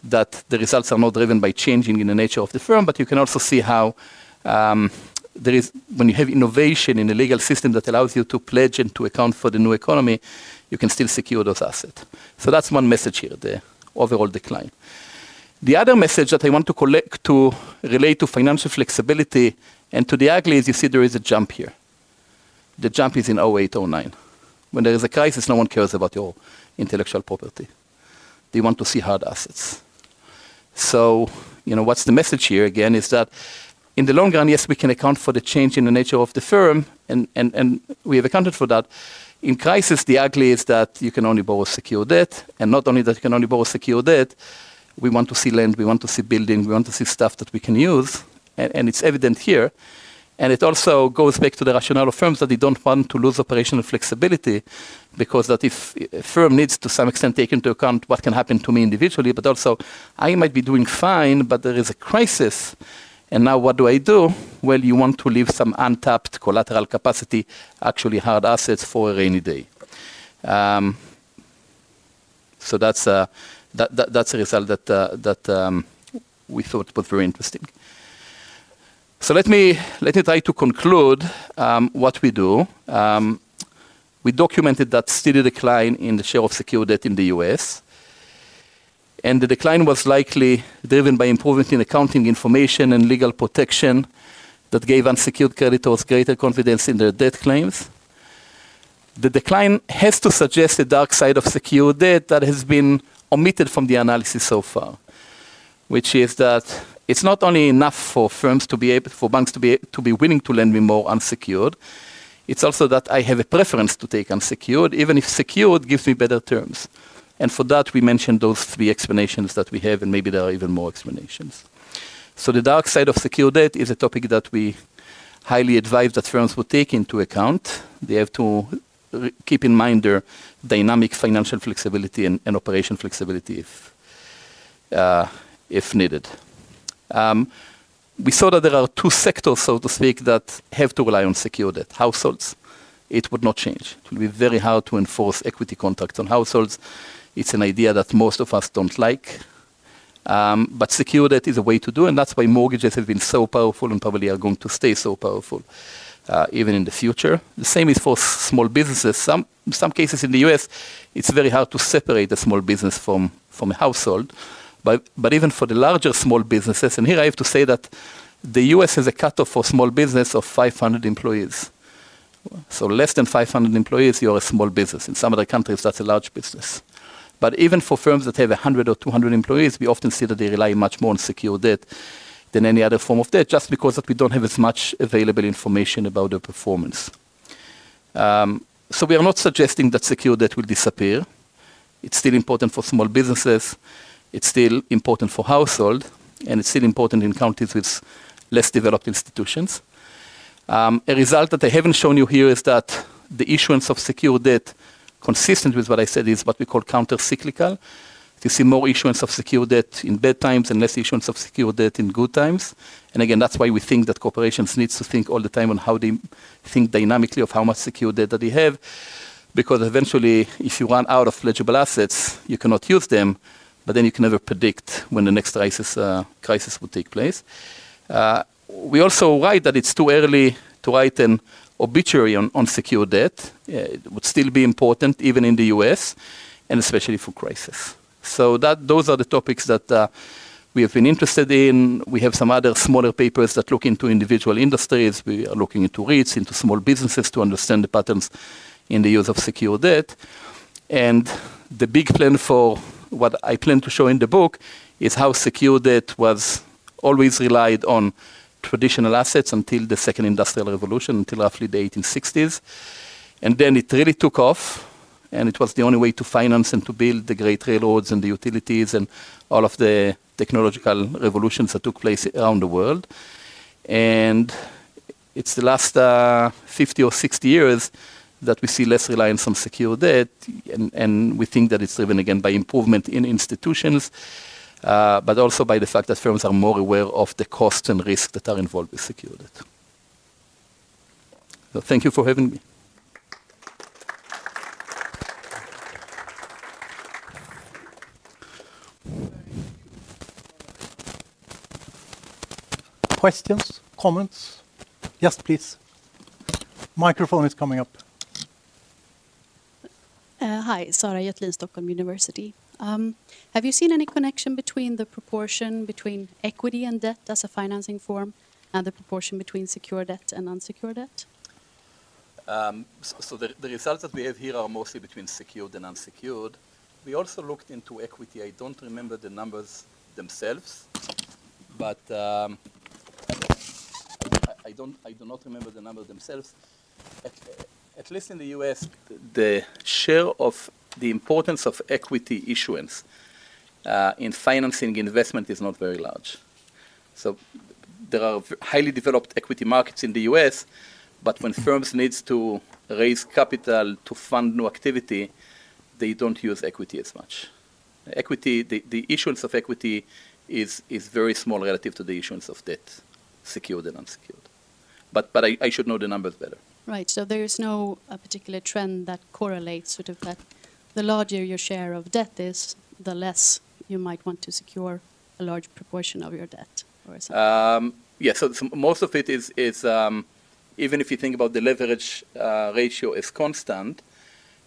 that the results are not driven by changing in the nature of the firm, but you can also see how there is, when you have innovation in a legal system that allows you to pledge and to account for the new economy, you can still secure those assets. So that's one message here, the overall decline. The other message that I want to relate to financial flexibility and to the ugly is you see there is a jump here. The jump is in 08, 09. When there is a crisis, no one cares about your intellectual property. They want to see hard assets. So, what's the message here again is that in the long run, yes, we can account for the change in the nature of the firm, and we have accounted for that. In crisis, the ugly is that you can only borrow secured debt, and not only that you can only borrow secured debt, we want to see land, we want to see building, we want to see stuff that we can use, and it's evident here. And it also goes back to the rationale of firms that they don't want to lose operational flexibility, because that if a firm needs to some extent take into account what can happen to me individually, but also I might be doing fine, but there is a crisis, and now what do? Well, you want to leave some untapped collateral capacity, actually hard assets for a rainy day. So that's a result that we thought was very interesting. So let me try to conclude what we do. We documented that steady decline in the share of secured debt in the US. And the decline was likely driven by improvement in accounting information and legal protection that gave unsecured creditors greater confidence in their debt claims. The decline has to suggest a dark side of secured debt that has been omitted from the analysis so far, which is that it's not only enough for firms to be able, for banks to be willing to lend me more unsecured. It's also that I have a preference to take unsecured, even if secured gives me better terms. And for that, we mentioned those three explanations that we have, and maybe there are even more explanations. So the dark side of secured debt is a topic that we highly advise that firms would take into account. They have to keep in mind their dynamic financial flexibility and operation flexibility if needed. We saw that there are two sectors, so to speak, that have to rely on secured debt. Households, it would not change. It will be very hard to enforce equity contracts on households. It's an idea that most of us don't like. But secured debt is a way to do, and that's why mortgages have been so powerful and probably are going to stay so powerful even in the future. The same is for small businesses. In some cases in the US, it's very hard to separate a small business from a household. But even for the larger small businesses, and here I have to say that the US has a cutoff for small business of 500 employees. So less than 500 employees, you're a small business. In some other countries, that's a large business. But even for firms that have 100 or 200 employees, we often see that they rely much more on secured debt than any other form of debt, just because that we don't have as much available information about their performance. So we are not suggesting that secured debt will disappear. It's still important for small businesses. It's still important for households, and it's still important in countries with less developed institutions. A result that I haven't shown you here is that the issuance of secured debt, consistent with what I said, is what we call counter-cyclical. You see more issuance of secured debt in bad times and less issuance of secured debt in good times. And again, that's why we think that corporations need to think all the time on how they think dynamically of how much secured debt that they have, because eventually, if you run out of legible assets, you cannot use them, but then you can never predict when the next crisis would take place. We also write that it's too early to write an obituary on secured debt. It would still be important, even in the US, and especially for crisis. So those are the topics that we have been interested in. We have some other smaller papers that look into individual industries. We are looking into REITs, into small businesses to understand the patterns in the use of secured debt. And the big plan for what I plan to show in the book is how secured debt was always relied on traditional assets until the second industrial revolution, until roughly the 1860s. And then it really took off, and it was the only way to finance and to build the great railroads and the utilities and all of the technological revolutions that took place around the world. And it's the last 50 or 60 years that we see less reliance on secured debt, and we think that it's driven again by improvement in institutions, but also by the fact that firms are more aware of the costs and risks that are involved with secured debt. So thank you for having me. Questions, comments? Yes, please. Microphone is coming up. Hi, Sara Jetlin, Stockholm University. Have you seen any connection between the proportion between equity and debt as a financing form and the proportion between secured debt and unsecured debt? So the results that we have here are mostly between secured and unsecured. We also looked into equity. I don't remember the numbers themselves, but I do not remember the numbers themselves. At least in the US, the share of the importance of equity issuance in financing investment is not very large. So there are highly developed equity markets in the US, but when firms need to raise capital to fund new activity, they don't use equity as much. Equity, the issuance of equity is very small relative to the issuance of debt, secured and unsecured. But I should know the numbers better. Right, so there is no particular trend that correlates sort of that the larger your share of debt is, the less you might want to secure a large proportion of your debt or something. Yeah, so most of it is even if you think about the leverage ratio is constant,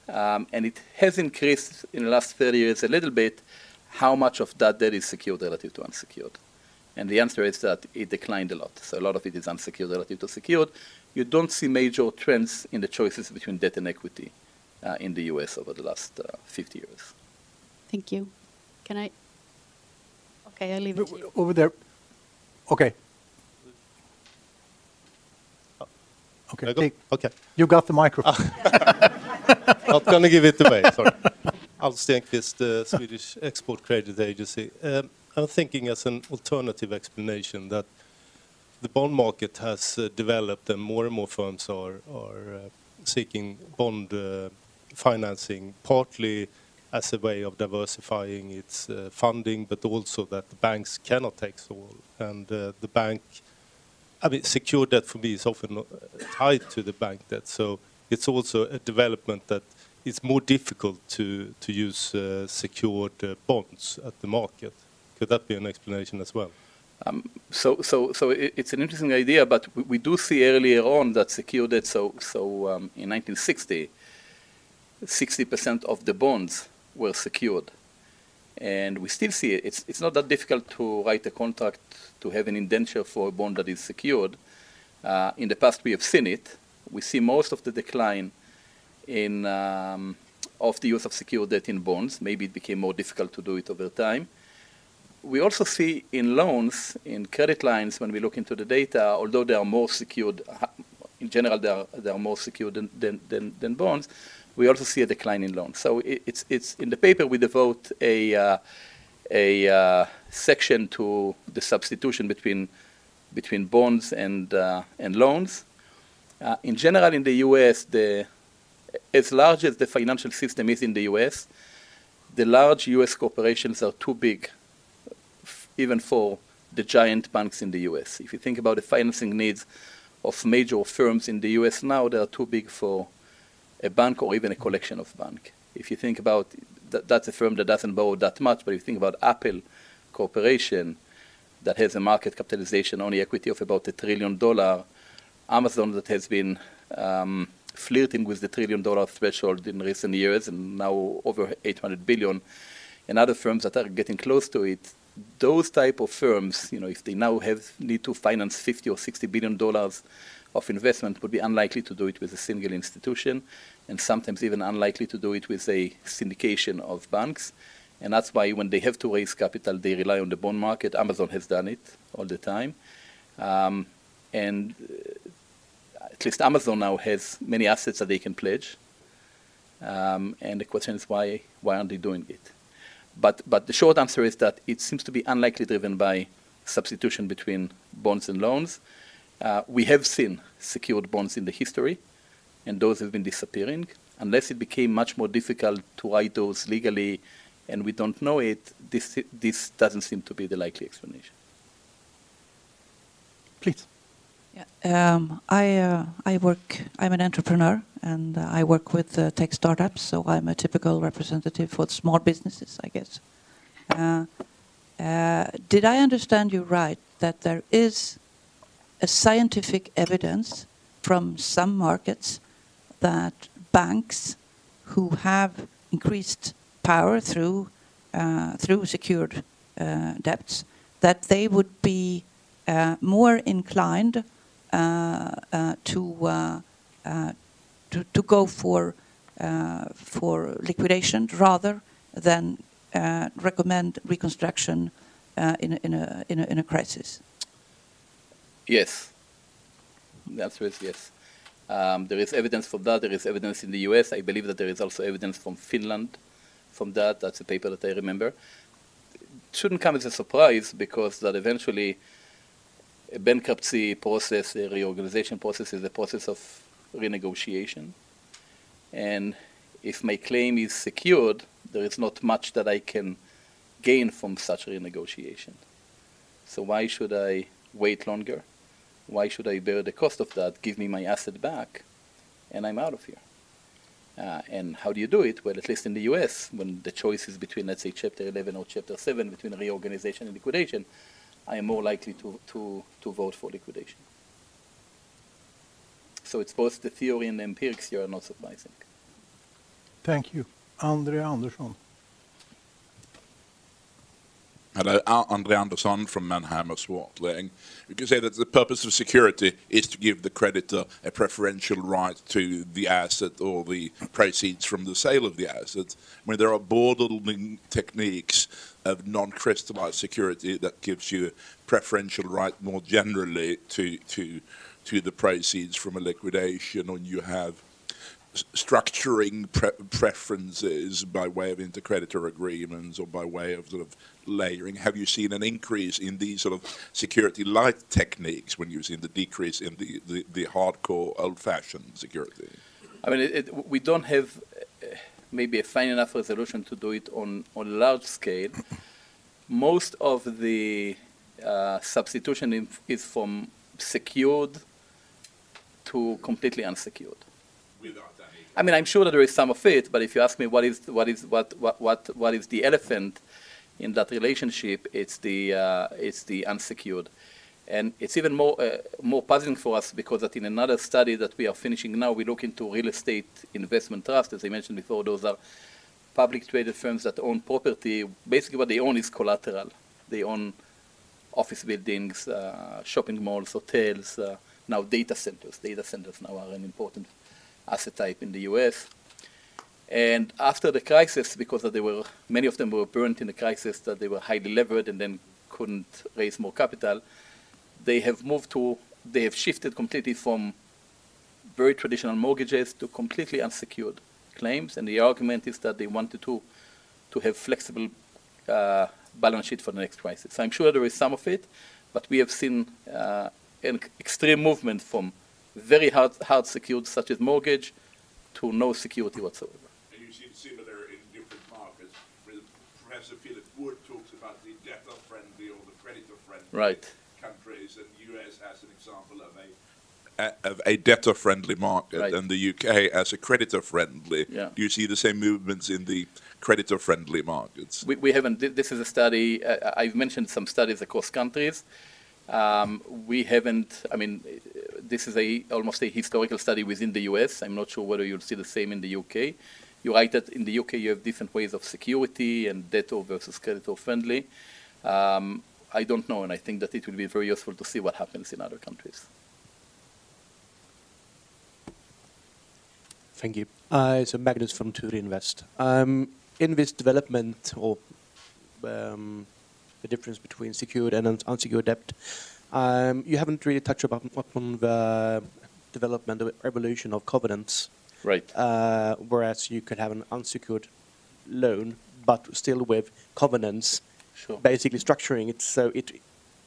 and it has increased in the last 30 years a little bit, how much of that debt is secured relative to unsecured? And the answer is that it declined a lot. So a lot of it is unsecured relative to secured. You don't see major trends in the choices between debt and equity in the US over the last 50 years. Thank you. Can I? Okay, I'll leave it to you. Over there. Okay. Okay. Okay. You got the microphone. Not going to give it away, sorry. Alf Stenqvist, the Swedish Export Credit Agency. I'm thinking as an alternative explanation that the bond market has developed and more firms are seeking bond financing, partly as a way of diversifying its funding, but also that the banks cannot take all. And the bank, I mean, secured debt for me is often tied to the bank debt. So it's also a development that it's more difficult to use secured bonds at the market. Could that be an explanation as well? So it's an interesting idea, but we do see earlier on that secured debt. So in 1960, 60% of the bonds were secured, and we still see it. It's not that difficult to write a contract to have an indenture for a bond that is secured. In the past, we have seen it. We see most of the decline in of the use of secured debt in bonds. Maybe it became more difficult to do it over time. We also see in loans, in credit lines, when we look into the data, although they are more secured, in general they are more secured than bonds, we also see a decline in loans. So it's in the paper we devote a section to the substitution between bonds and loans. In general, in the U.S., as large as the financial system is in the U.S., the large U.S. corporations are too big, even for the giant banks in the U.S. If you think about the financing needs of major firms in the U.S. now, they are too big for a bank or even a collection of banks. If you think about that's a firm that doesn't borrow that much, but if you think about Apple Corporation that has a market capitalization, only equity of about $1 trillion, Amazon that has been flirting with the $1 trillion threshold in recent years and now over $800 billion, and other firms that are getting close to it, those type of firms, if they now need to finance $50 or $60 billion of investment, would be unlikely to do it with a single institution, and sometimes even unlikely to do it with a syndication of banks. And that's why when they have to raise capital, they rely on the bond market. Amazon has done it all the time. And at least Amazon now has many assets that they can pledge. And the question is why aren't they doing it? But the short answer is that it seems to be unlikely driven by substitution between bonds and loans. We have seen secured bonds in the history, and those have been disappearing. Unless it became much more difficult to write those legally, and we don't know it, this doesn't seem to be the likely explanation. Please. Yeah. I'm an entrepreneur, and I work with tech startups, so I'm a typical representative for small businesses, I guess. Did I understand you right that there is a scientific evidence from some markets that banks who have increased power through secured debts, that they would be more inclined to go for liquidation rather than recommend reconstruction in a crisis? Yes. The answer is yes. There is evidence for that. There is evidence in the US. I believe that there is also evidence from Finland from that. That's a paper that I remember. It shouldn't come as a surprise because that eventually a bankruptcy process, a reorganization process is a process of renegotiation. And if my claim is secured, there is not much that I can gain from such renegotiation. So why should I wait longer? Why should I bear the cost of that? Give me my asset back, and I'm out of here. And how do you do it? Well, at least in the US, when the choice is between, let's say, Chapter 11 or Chapter 7, between reorganization and liquidation, I am more likely to vote for liquidation. So it's both the theory and the empirics here are not surprising. Thank you. André Andersson. Hello, Andre Andersson from Mannheimer Swartling. You can say that the purpose of security is to give the creditor a preferential right to the asset or the proceeds from the sale of the asset. I mean, there are bordering techniques of non-crystallized security that gives you a preferential right more generally to the proceeds from a liquidation, and you have structuring preferences by way of intercreditor agreements or by way of sort of layering. Have you seen an increase in these sort of security light techniques when you've seen the decrease in the hardcore old-fashioned security? I mean, we don't have maybe a fine enough resolution to do it on large scale. Most of the substitution is from secured to completely unsecured. I mean, I'm sure that there is some of it, but if you ask me what is the elephant in that relationship, it's the unsecured, and it's even more puzzling for us because that in another study that we are finishing now, we look into real estate investment trust. As I mentioned before, those are public traded firms that own property. Basically, what they own is collateral. They own office buildings, shopping malls, hotels, now data centers. Data centers now are an important asset type in the US. And after the crisis, because many of them were burnt in the crisis, that they were highly levered and then couldn't raise more capital, they have shifted completely from very traditional mortgages to completely unsecured claims. And the argument is that they wanted to have flexible balance sheet for the next crisis. So I'm sure there is some of it, but we have seen an extreme movement from very hard secured, such as mortgage, to no security whatsoever. And you see similar in different markets. Professor Philip Wood talks about the debtor-friendly or the creditor-friendly countries, and the US as an example of a debtor-friendly market, and the UK as a creditor-friendly. Yeah. Do you see the same movements in the creditor-friendly markets? We haven't. This is a study. I've mentioned some studies across countries. We haven't. I mean, this is almost a historical study within the US. I'm not sure whether you'll see the same in the UK. You're right that in the UK you have different ways of security and debtor versus creditor friendly. I don't know, and I think that it will be very useful to see what happens in other countries. Thank you. So Magnus from Turi Invest. In this development or the difference between secured and unsecured debt, you haven't really touched upon the development, the evolution of covenants. Right. Whereas you could have an unsecured loan, but still with covenants, basically structuring it so it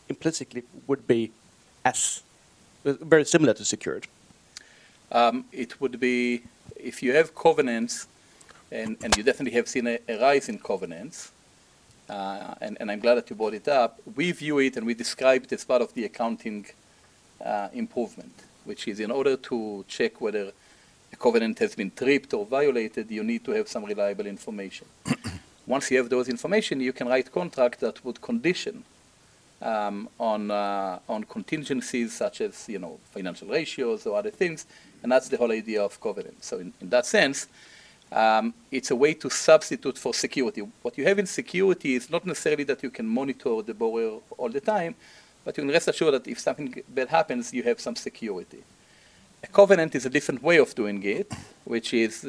implicitly would be very similar to secured. It would be, if you have covenants, and you definitely have seen a rise in covenants, and I'm glad that you brought it up. We view it and we describe it as part of the accounting improvement, which is in order to check whether a covenant has been tripped or violated, you need to have some reliable information. Once you have those information, you can write contract that would condition on contingencies such as financial ratios or other things, and that's the whole idea of covenant. So in that sense, it's a way to substitute for security. What you have in security is not necessarily that you can monitor the borrower all the time, but you can rest assured that if something bad happens, you have some security. A covenant is a different way of doing it, which is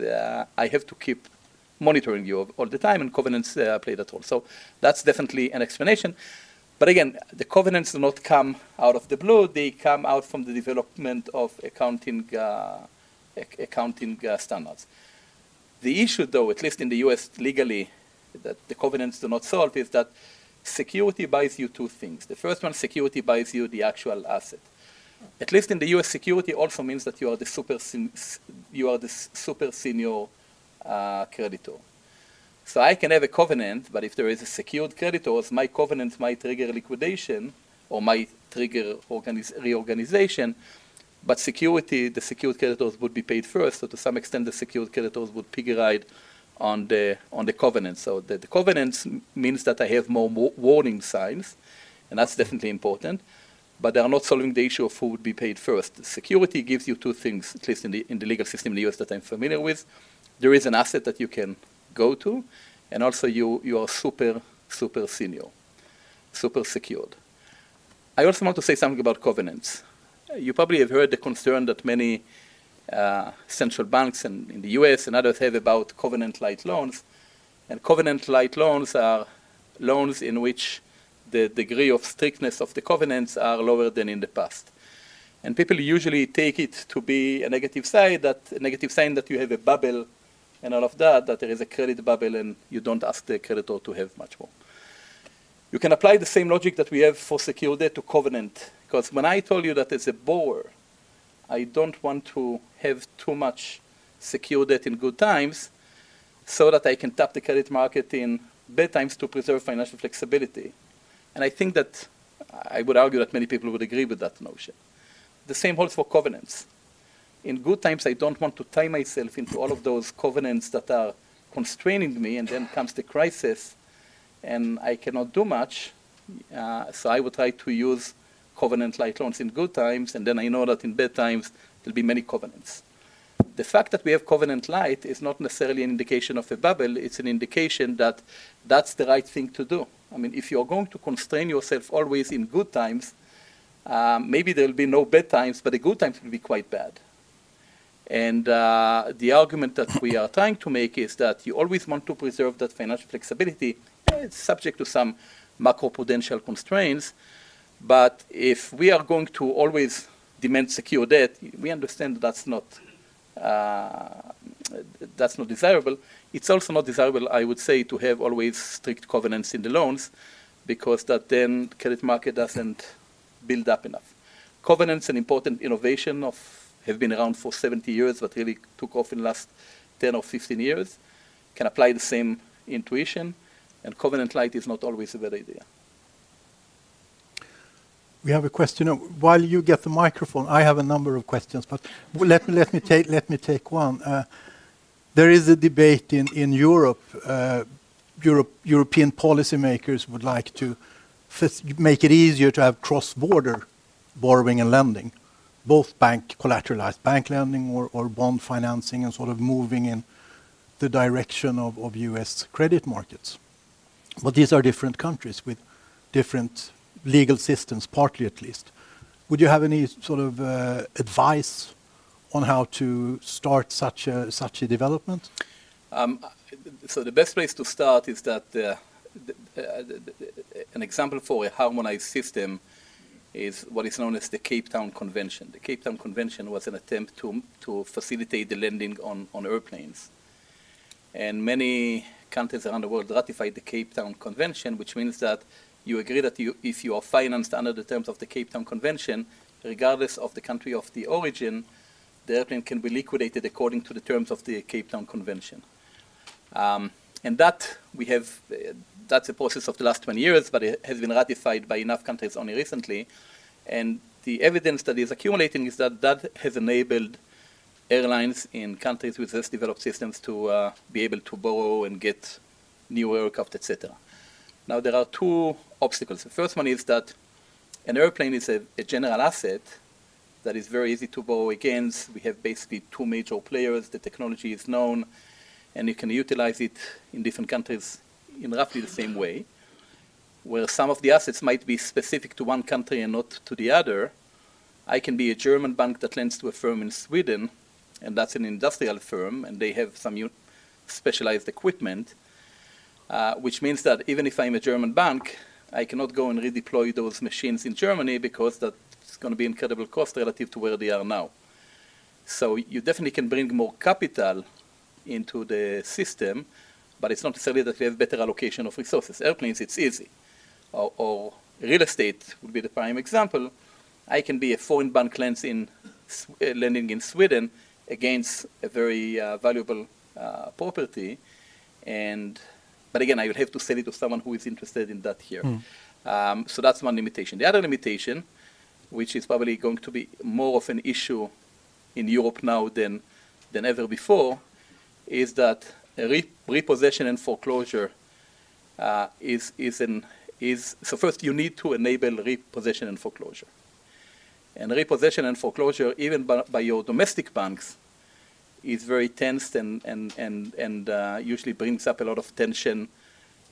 I have to keep monitoring you all the time, and covenants play that role. So that's definitely an explanation. But again, the covenants do not come out of the blue. They come out from the development of accounting standards. The issue, though, at least in the US legally, that the covenants do not solve is that security buys you two things. The first one, security buys you the actual asset. At least in the US, security also means that you are the super senior creditor. So I can have a covenant, but if there is a secured creditors, my covenant might trigger liquidation or might trigger reorganization, but security, the secured creditors would be paid first, so to some extent the secured creditors would piggy ride on the covenant. So the covenants means that I have more warning signs, and that's definitely important, but they are not solving the issue of who would be paid first. Security gives you two things, at least in the legal system in the US that I'm familiar with. There is an asset that you can go to, and also you are super senior, super secured. I also want to say something about covenants. You probably have heard the concern that many central banks in the US and others have about covenant-light loans. And covenant-light loans are loans in which the degree of strictness of the covenants are lower than in the past. And people usually take it to be a negative sign that you have a bubble and all of that there is a credit bubble and you don't ask the creditor to have much more. You can apply the same logic that we have for secured debt to covenant, because when I told you that as a borrower, I don't want to have too much secured debt in good times so that I can tap the credit market in bad times to preserve financial flexibility. And I think that I would argue that many people would agree with that notion. The same holds for covenants. In good times, I don't want to tie myself into all of those covenants that are constraining me, and then comes the crisis, and I cannot do much. So I would try to use covenant-like loans in good times, and then I know that in bad times, there'll be many covenants. The fact that we have covenant-light is not necessarily an indication of a bubble. It's an indication that that's the right thing to do. I mean, if you're going to constrain yourself always in good times, maybe there'll be no bad times, but the good times will be quite bad. And the argument that we are trying to make is that you always want to preserve that financial flexibility. It's subject to some macroprudential constraints, but if we are going to always demand secure debt, we understand that's not desirable. It's also not desirable, I would say, to have always strict covenants in the loans, because that then credit market doesn't build up enough. Covenants, an important innovation have been around for 70 years, but really took off in the last 10 or 15 years, can apply the same intuition, and covenant light is not always a bad idea. We have a question. While you get the microphone, I have a number of questions, but let me take one. There is a debate in Europe. European policymakers would like to make it easier to have cross-border borrowing and lending, both collateralized bank lending or bond financing, and sort of moving in the direction of US credit markets. But these are different countries with different legal systems, partly at least. Would you have any sort of advice on how to start such a development? So the best place to start is that an example for a harmonized system is what is known as the Cape Town Convention. The Cape Town Convention was an attempt to facilitate the lending on airplanes. And many countries around the world ratified the Cape Town Convention, which means that you agree that if you are financed under the terms of the Cape Town Convention, regardless of the country of the origin, the airplane can be liquidated according to the terms of the Cape Town Convention. And that that's a process of the last 20 years, but it has been ratified by enough countries only recently. And the evidence that is accumulating is that that has enabled airlines in countries with less developed systems to be able to borrow and get new aircraft, etc. Now, there are two obstacles. The first one is that an airplane is a general asset that is very easy to borrow against. We have basically two major players. The technology is known, and you can utilize it in different countries in roughly the same way. Where some of the assets might be specific to one country and not to the other, I can be a German bank that lends to a firm in Sweden, and that's an industrial firm, and they have some specialized equipment, which means that even if I'm a German bank, I cannot go and redeploy those machines in Germany because that's going to be incredible cost relative to where they are now. So you definitely can bring more capital into the system, but it's not necessarily that we have better allocation of resources. Airplanes, it's easy. Or real estate would be the prime example. I can be a foreign bank lending in Sweden against a very valuable property, but again, I will have to sell it to someone who is interested in that here. So that's one limitation. The other limitation, which is probably going to be more of an issue in Europe now than ever before, is that repossession and foreclosure so first you need to enable repossession and foreclosure. And repossession and foreclosure, even by your domestic banks, is very tense and usually brings up a lot of tension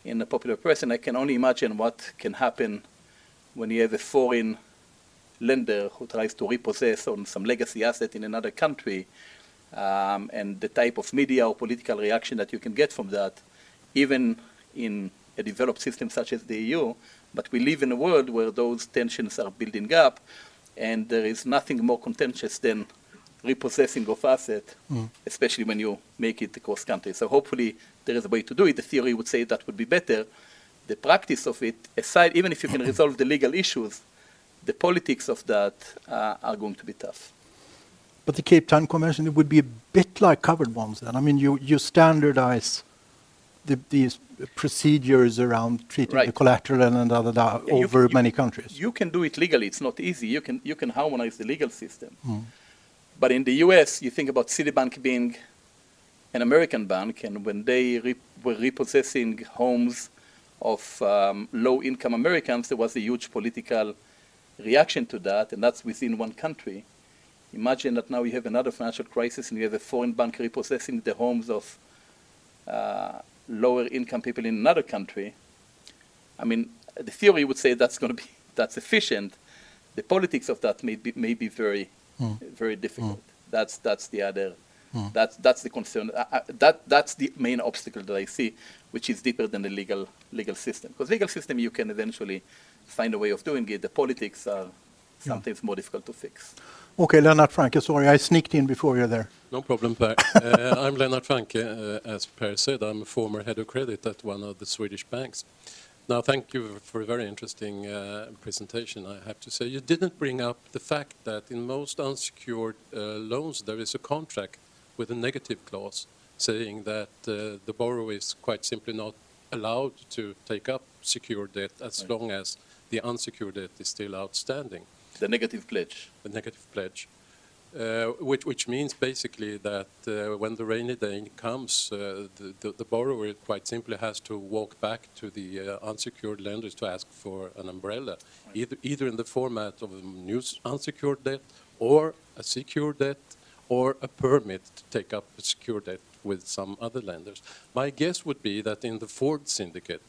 in the popular press. And I can only imagine what can happen when you have a foreign lender who tries to repossess on some legacy asset in another country, and the type of media or political reaction that you can get from that, even in a developed system such as the EU. But we live in a world where those tensions are building up, and there is nothing more contentious than repossessing of asset, especially when you make it across countries. So hopefully there is a way to do it. The theory would say that would be better. The practice of it, aside, even if you can resolve the legal issues, the politics of that are going to be tough. But the Cape Town Convention, it would be a bit like covered bonds then. I mean, you standardize these procedures around treating the collateral and over many countries. You can do it legally. It's not easy. You can harmonize the legal system. But in the US, you think about Citibank being an American bank, and when they were repossessing homes of low-income Americans, there was a huge political reaction to that, and that's within one country. Imagine that now you have another financial crisis and you have a foreign bank repossessing the homes of lower income people in another country. I mean, the theory would say that's that's efficient. The politics of that may be very, very difficult. That's the other. That's the concern. That's the main obstacle that I see, which is deeper than the legal system. Because legal system, you can eventually find a way of doing it. The politics are sometimes more difficult to fix. Okay, Lennart Franke, sorry, I sneaked in before you're there. No problem, Per. I'm Lennart Franke. As Per said, I'm a former head of credit at one of the Swedish banks. Now, thank you for a very interesting presentation, I have to say. You didn't bring up the fact that in most unsecured loans, there is a contract with a negative clause saying that the borrower is quite simply not allowed to take up secured debt as long as the unsecured debt is still outstanding. The negative pledge. The negative pledge, which means basically that when the rainy day comes, the borrower quite simply has to walk back to the unsecured lenders to ask for an umbrella, either in the format of a new unsecured debt or a secured debt or a permit to take up a secured debt with some other lenders. My guess would be that in the Ford syndicate,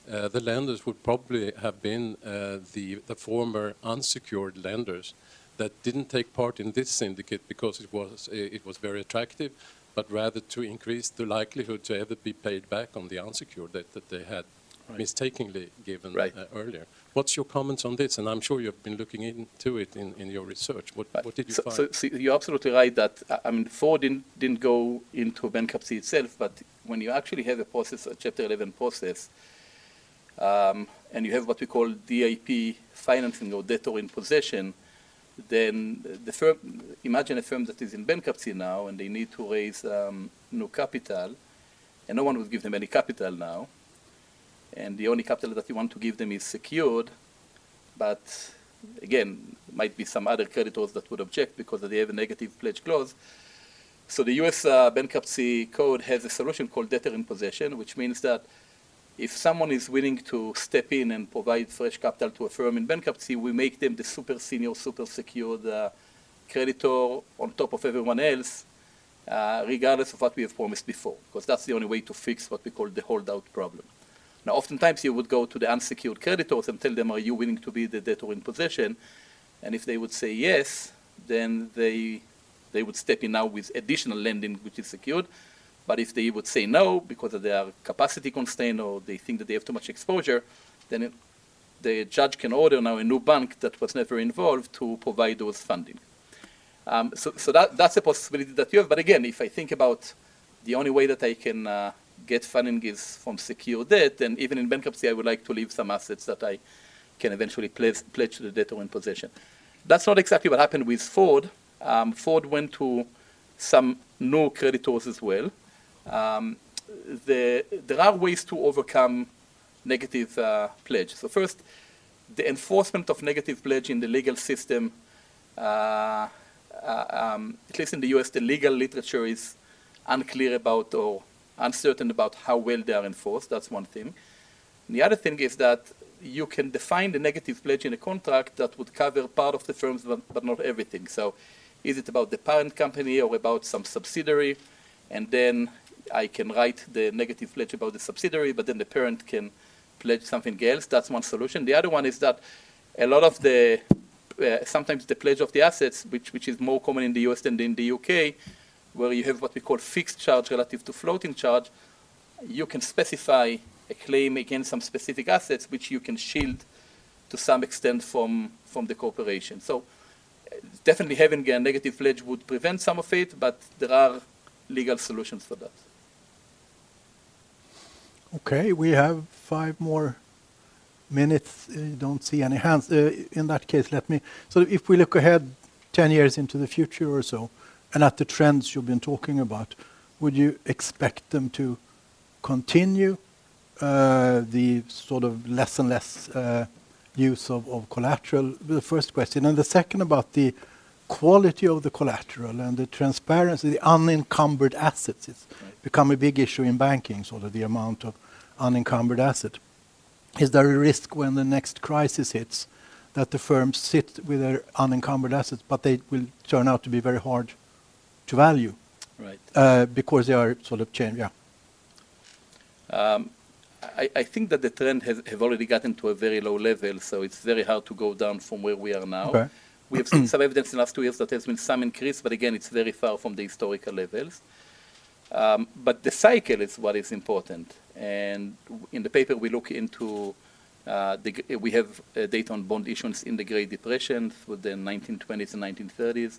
the lenders would probably have been the former unsecured lenders that didn't take part in this syndicate because it was very attractive, but rather to increase the likelihood to ever be paid back on the unsecured debt that they had mistakenly given earlier. What's your comments on this? And I'm sure you've been looking into it in your research. What did you find? So you're absolutely right that, I mean, Ford didn't go into bankruptcy itself, but when you actually have a process, a Chapter 11 process, and you have what we call DIP financing or debtor in possession, then the firm, imagine a firm that is in bankruptcy now and they need to raise new capital, and no one would give them any capital now, and the only capital that you want to give them is secured, but again, might be some other creditors that would object because they have a negative pledge clause. So the US bankruptcy code has a solution called debtor in possession, which means that if someone is willing to step in and provide fresh capital to a firm in bankruptcy, we make them the super senior, super secured creditor on top of everyone else, regardless of what we have promised before, because that's the only way to fix what we call the holdout problem. Now, oftentimes you would go to the unsecured creditors and tell them, are you willing to be the debtor in possession? And if they would say yes, then they would step in now with additional lending, which is secured. But if they would say no, because they are capacity constrained or they think that they have too much exposure, then the judge can order now a new bank that was never involved to provide those funding. So that's a possibility that you have. But again, if I think about the only way that I can get funding is from secured debt, then even in bankruptcy, I would like to leave some assets that I can eventually pledge to the debtor in possession. That's not exactly what happened with Ford. Ford went to some new creditors as well. There are ways to overcome negative pledge. So first, the enforcement of negative pledge in the legal system, at least in the US, the legal literature is unclear about or uncertain about how well they are enforced. That's one thing. And the other thing is that you can define the negative pledge in a contract that would cover part of the firms, but not everything. So is it about the parent company or about some subsidiary? And then I can write the negative pledge about the subsidiary, but then the parent can pledge something else. That's one solution. The other one is that a lot of the, sometimes the pledge of the assets, which is more common in the US than in the UK, where you have what we call fixed charge relative to floating charge, you can specify a claim against some specific assets, which you can shield to some extent from the corporation. So definitely having a negative pledge would prevent some of it, but there are legal solutions for that. Okay, we have 5 more minutes. Don't see any hands. In that case, let me. So if we look ahead 10 years into the future or so, and at the trends you've been talking about, would you expect them to continue the sort of less and less use of collateral? The first question. And the second about the quality of the collateral and the transparency, the unencumbered assets. It's become a big issue in banking, sort of the amount of unencumbered asset. Is there a risk when the next crisis hits that the firms sit with their unencumbered assets, but they will turn out to be very hard to value? Right. Because they are sort of changed, yeah. I think that the trend have already gotten to a very low level, so it's very hard to go down from where we are now. Okay. We have seen some evidence in the last 2 years that there's been some increase, but again, it's very far from the historical levels. But the cycle is what is important. And in the paper, we look into, we have data on bond issuance in the Great Depression through the 1920s and 1930s.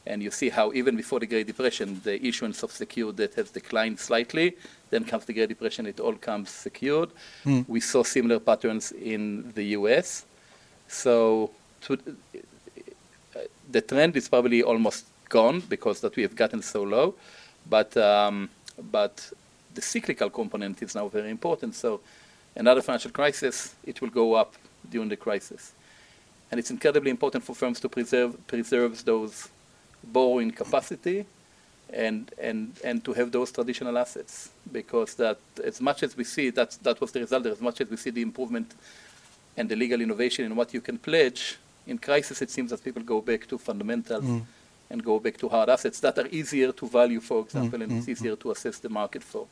And you see how even before the Great Depression, the issuance of secured debt has declined slightly. Then comes the Great Depression, it all comes secured. We saw similar patterns in the US. So the trend is probably almost gone because that we have gotten so low. But the cyclical component is now very important. So another financial crisis, it will go up during the crisis. And it's incredibly important for firms to preserve those borrowing capacity and to have those traditional assets, because that as much as we see that was the result, as much as we see the improvement and the legal innovation in what you can pledge, in crisis it seems that people go back to fundamentals and go back to hard assets that are easier to value, for example, and it's easier to assess the market for.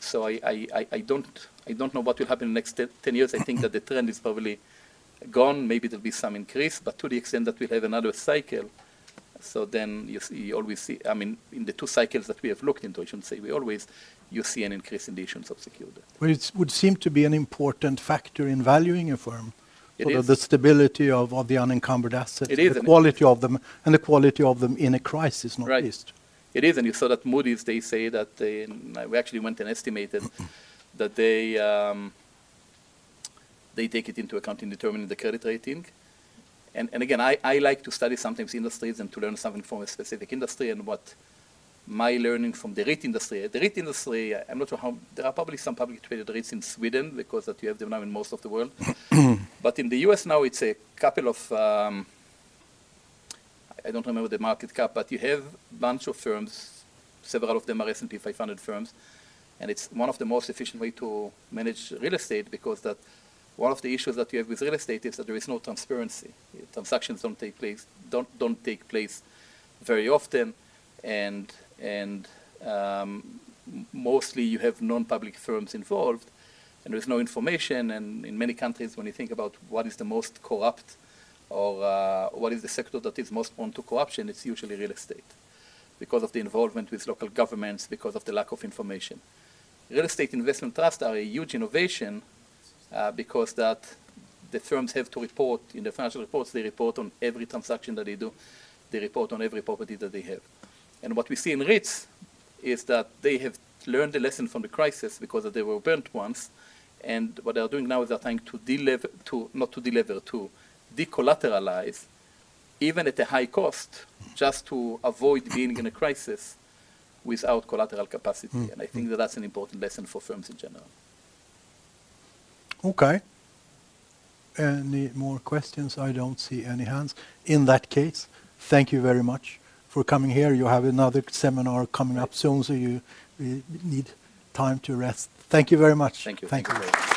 So I don't know what will happen in the next 10 years. I think that the trend is probably gone. Maybe there'll be some increase, but to the extent that we'll have another cycle, so then you always see, I mean, in the 2 cycles that we have looked into, I shouldn't say we always, you see an increase in the issuance of secured debt. Well, it would seem to be an important factor in valuing a firm. It sort is. of the stability of the unencumbered assets, It is, the and quality of them, and the quality of them in a crisis, not Right. least. It is, and you saw that Moody's, they say that we actually went and estimated that they take it into account in determining the credit rating. And again, I like to study sometimes industries and to learn something from a specific industry, and what my learning from the REIT industry, I'm not sure how, there are probably some publicly traded REITs in Sweden, because that you have them now in most of the world. But in the US now, it's a couple of, I don't remember the market cap, but you have a bunch of firms, several of them are S&P 500 firms, and it's one of the most efficient way to manage real estate, because that one of the issues that you have with real estate is that there is no transparency. Transactions don't take place very often, and mostly you have non-public firms involved, and there is no information. And in many countries, when you think about what is the most corrupt or what is the sector that is most prone to corruption, it's usually real estate, because of the involvement with local governments, because of the lack of information. Real estate investment trusts are a huge innovation, because that the firms have to report in the financial reports. They report on every transaction that they do. They report on every property that they have. And what we see in REITs is that they have learned the lesson from the crisis because they were burnt once. And what they are doing now is they're trying to to decollateralize, even at a high cost, just to avoid being in a crisis without collateral capacity. And I think that that's an important lesson for firms in general. Okay. Any more questions? I don't see any hands. In that case, thank you very much for coming here. You have another seminar coming up soon, so you need time to rest. Thank you very much. Thank you. Thank you.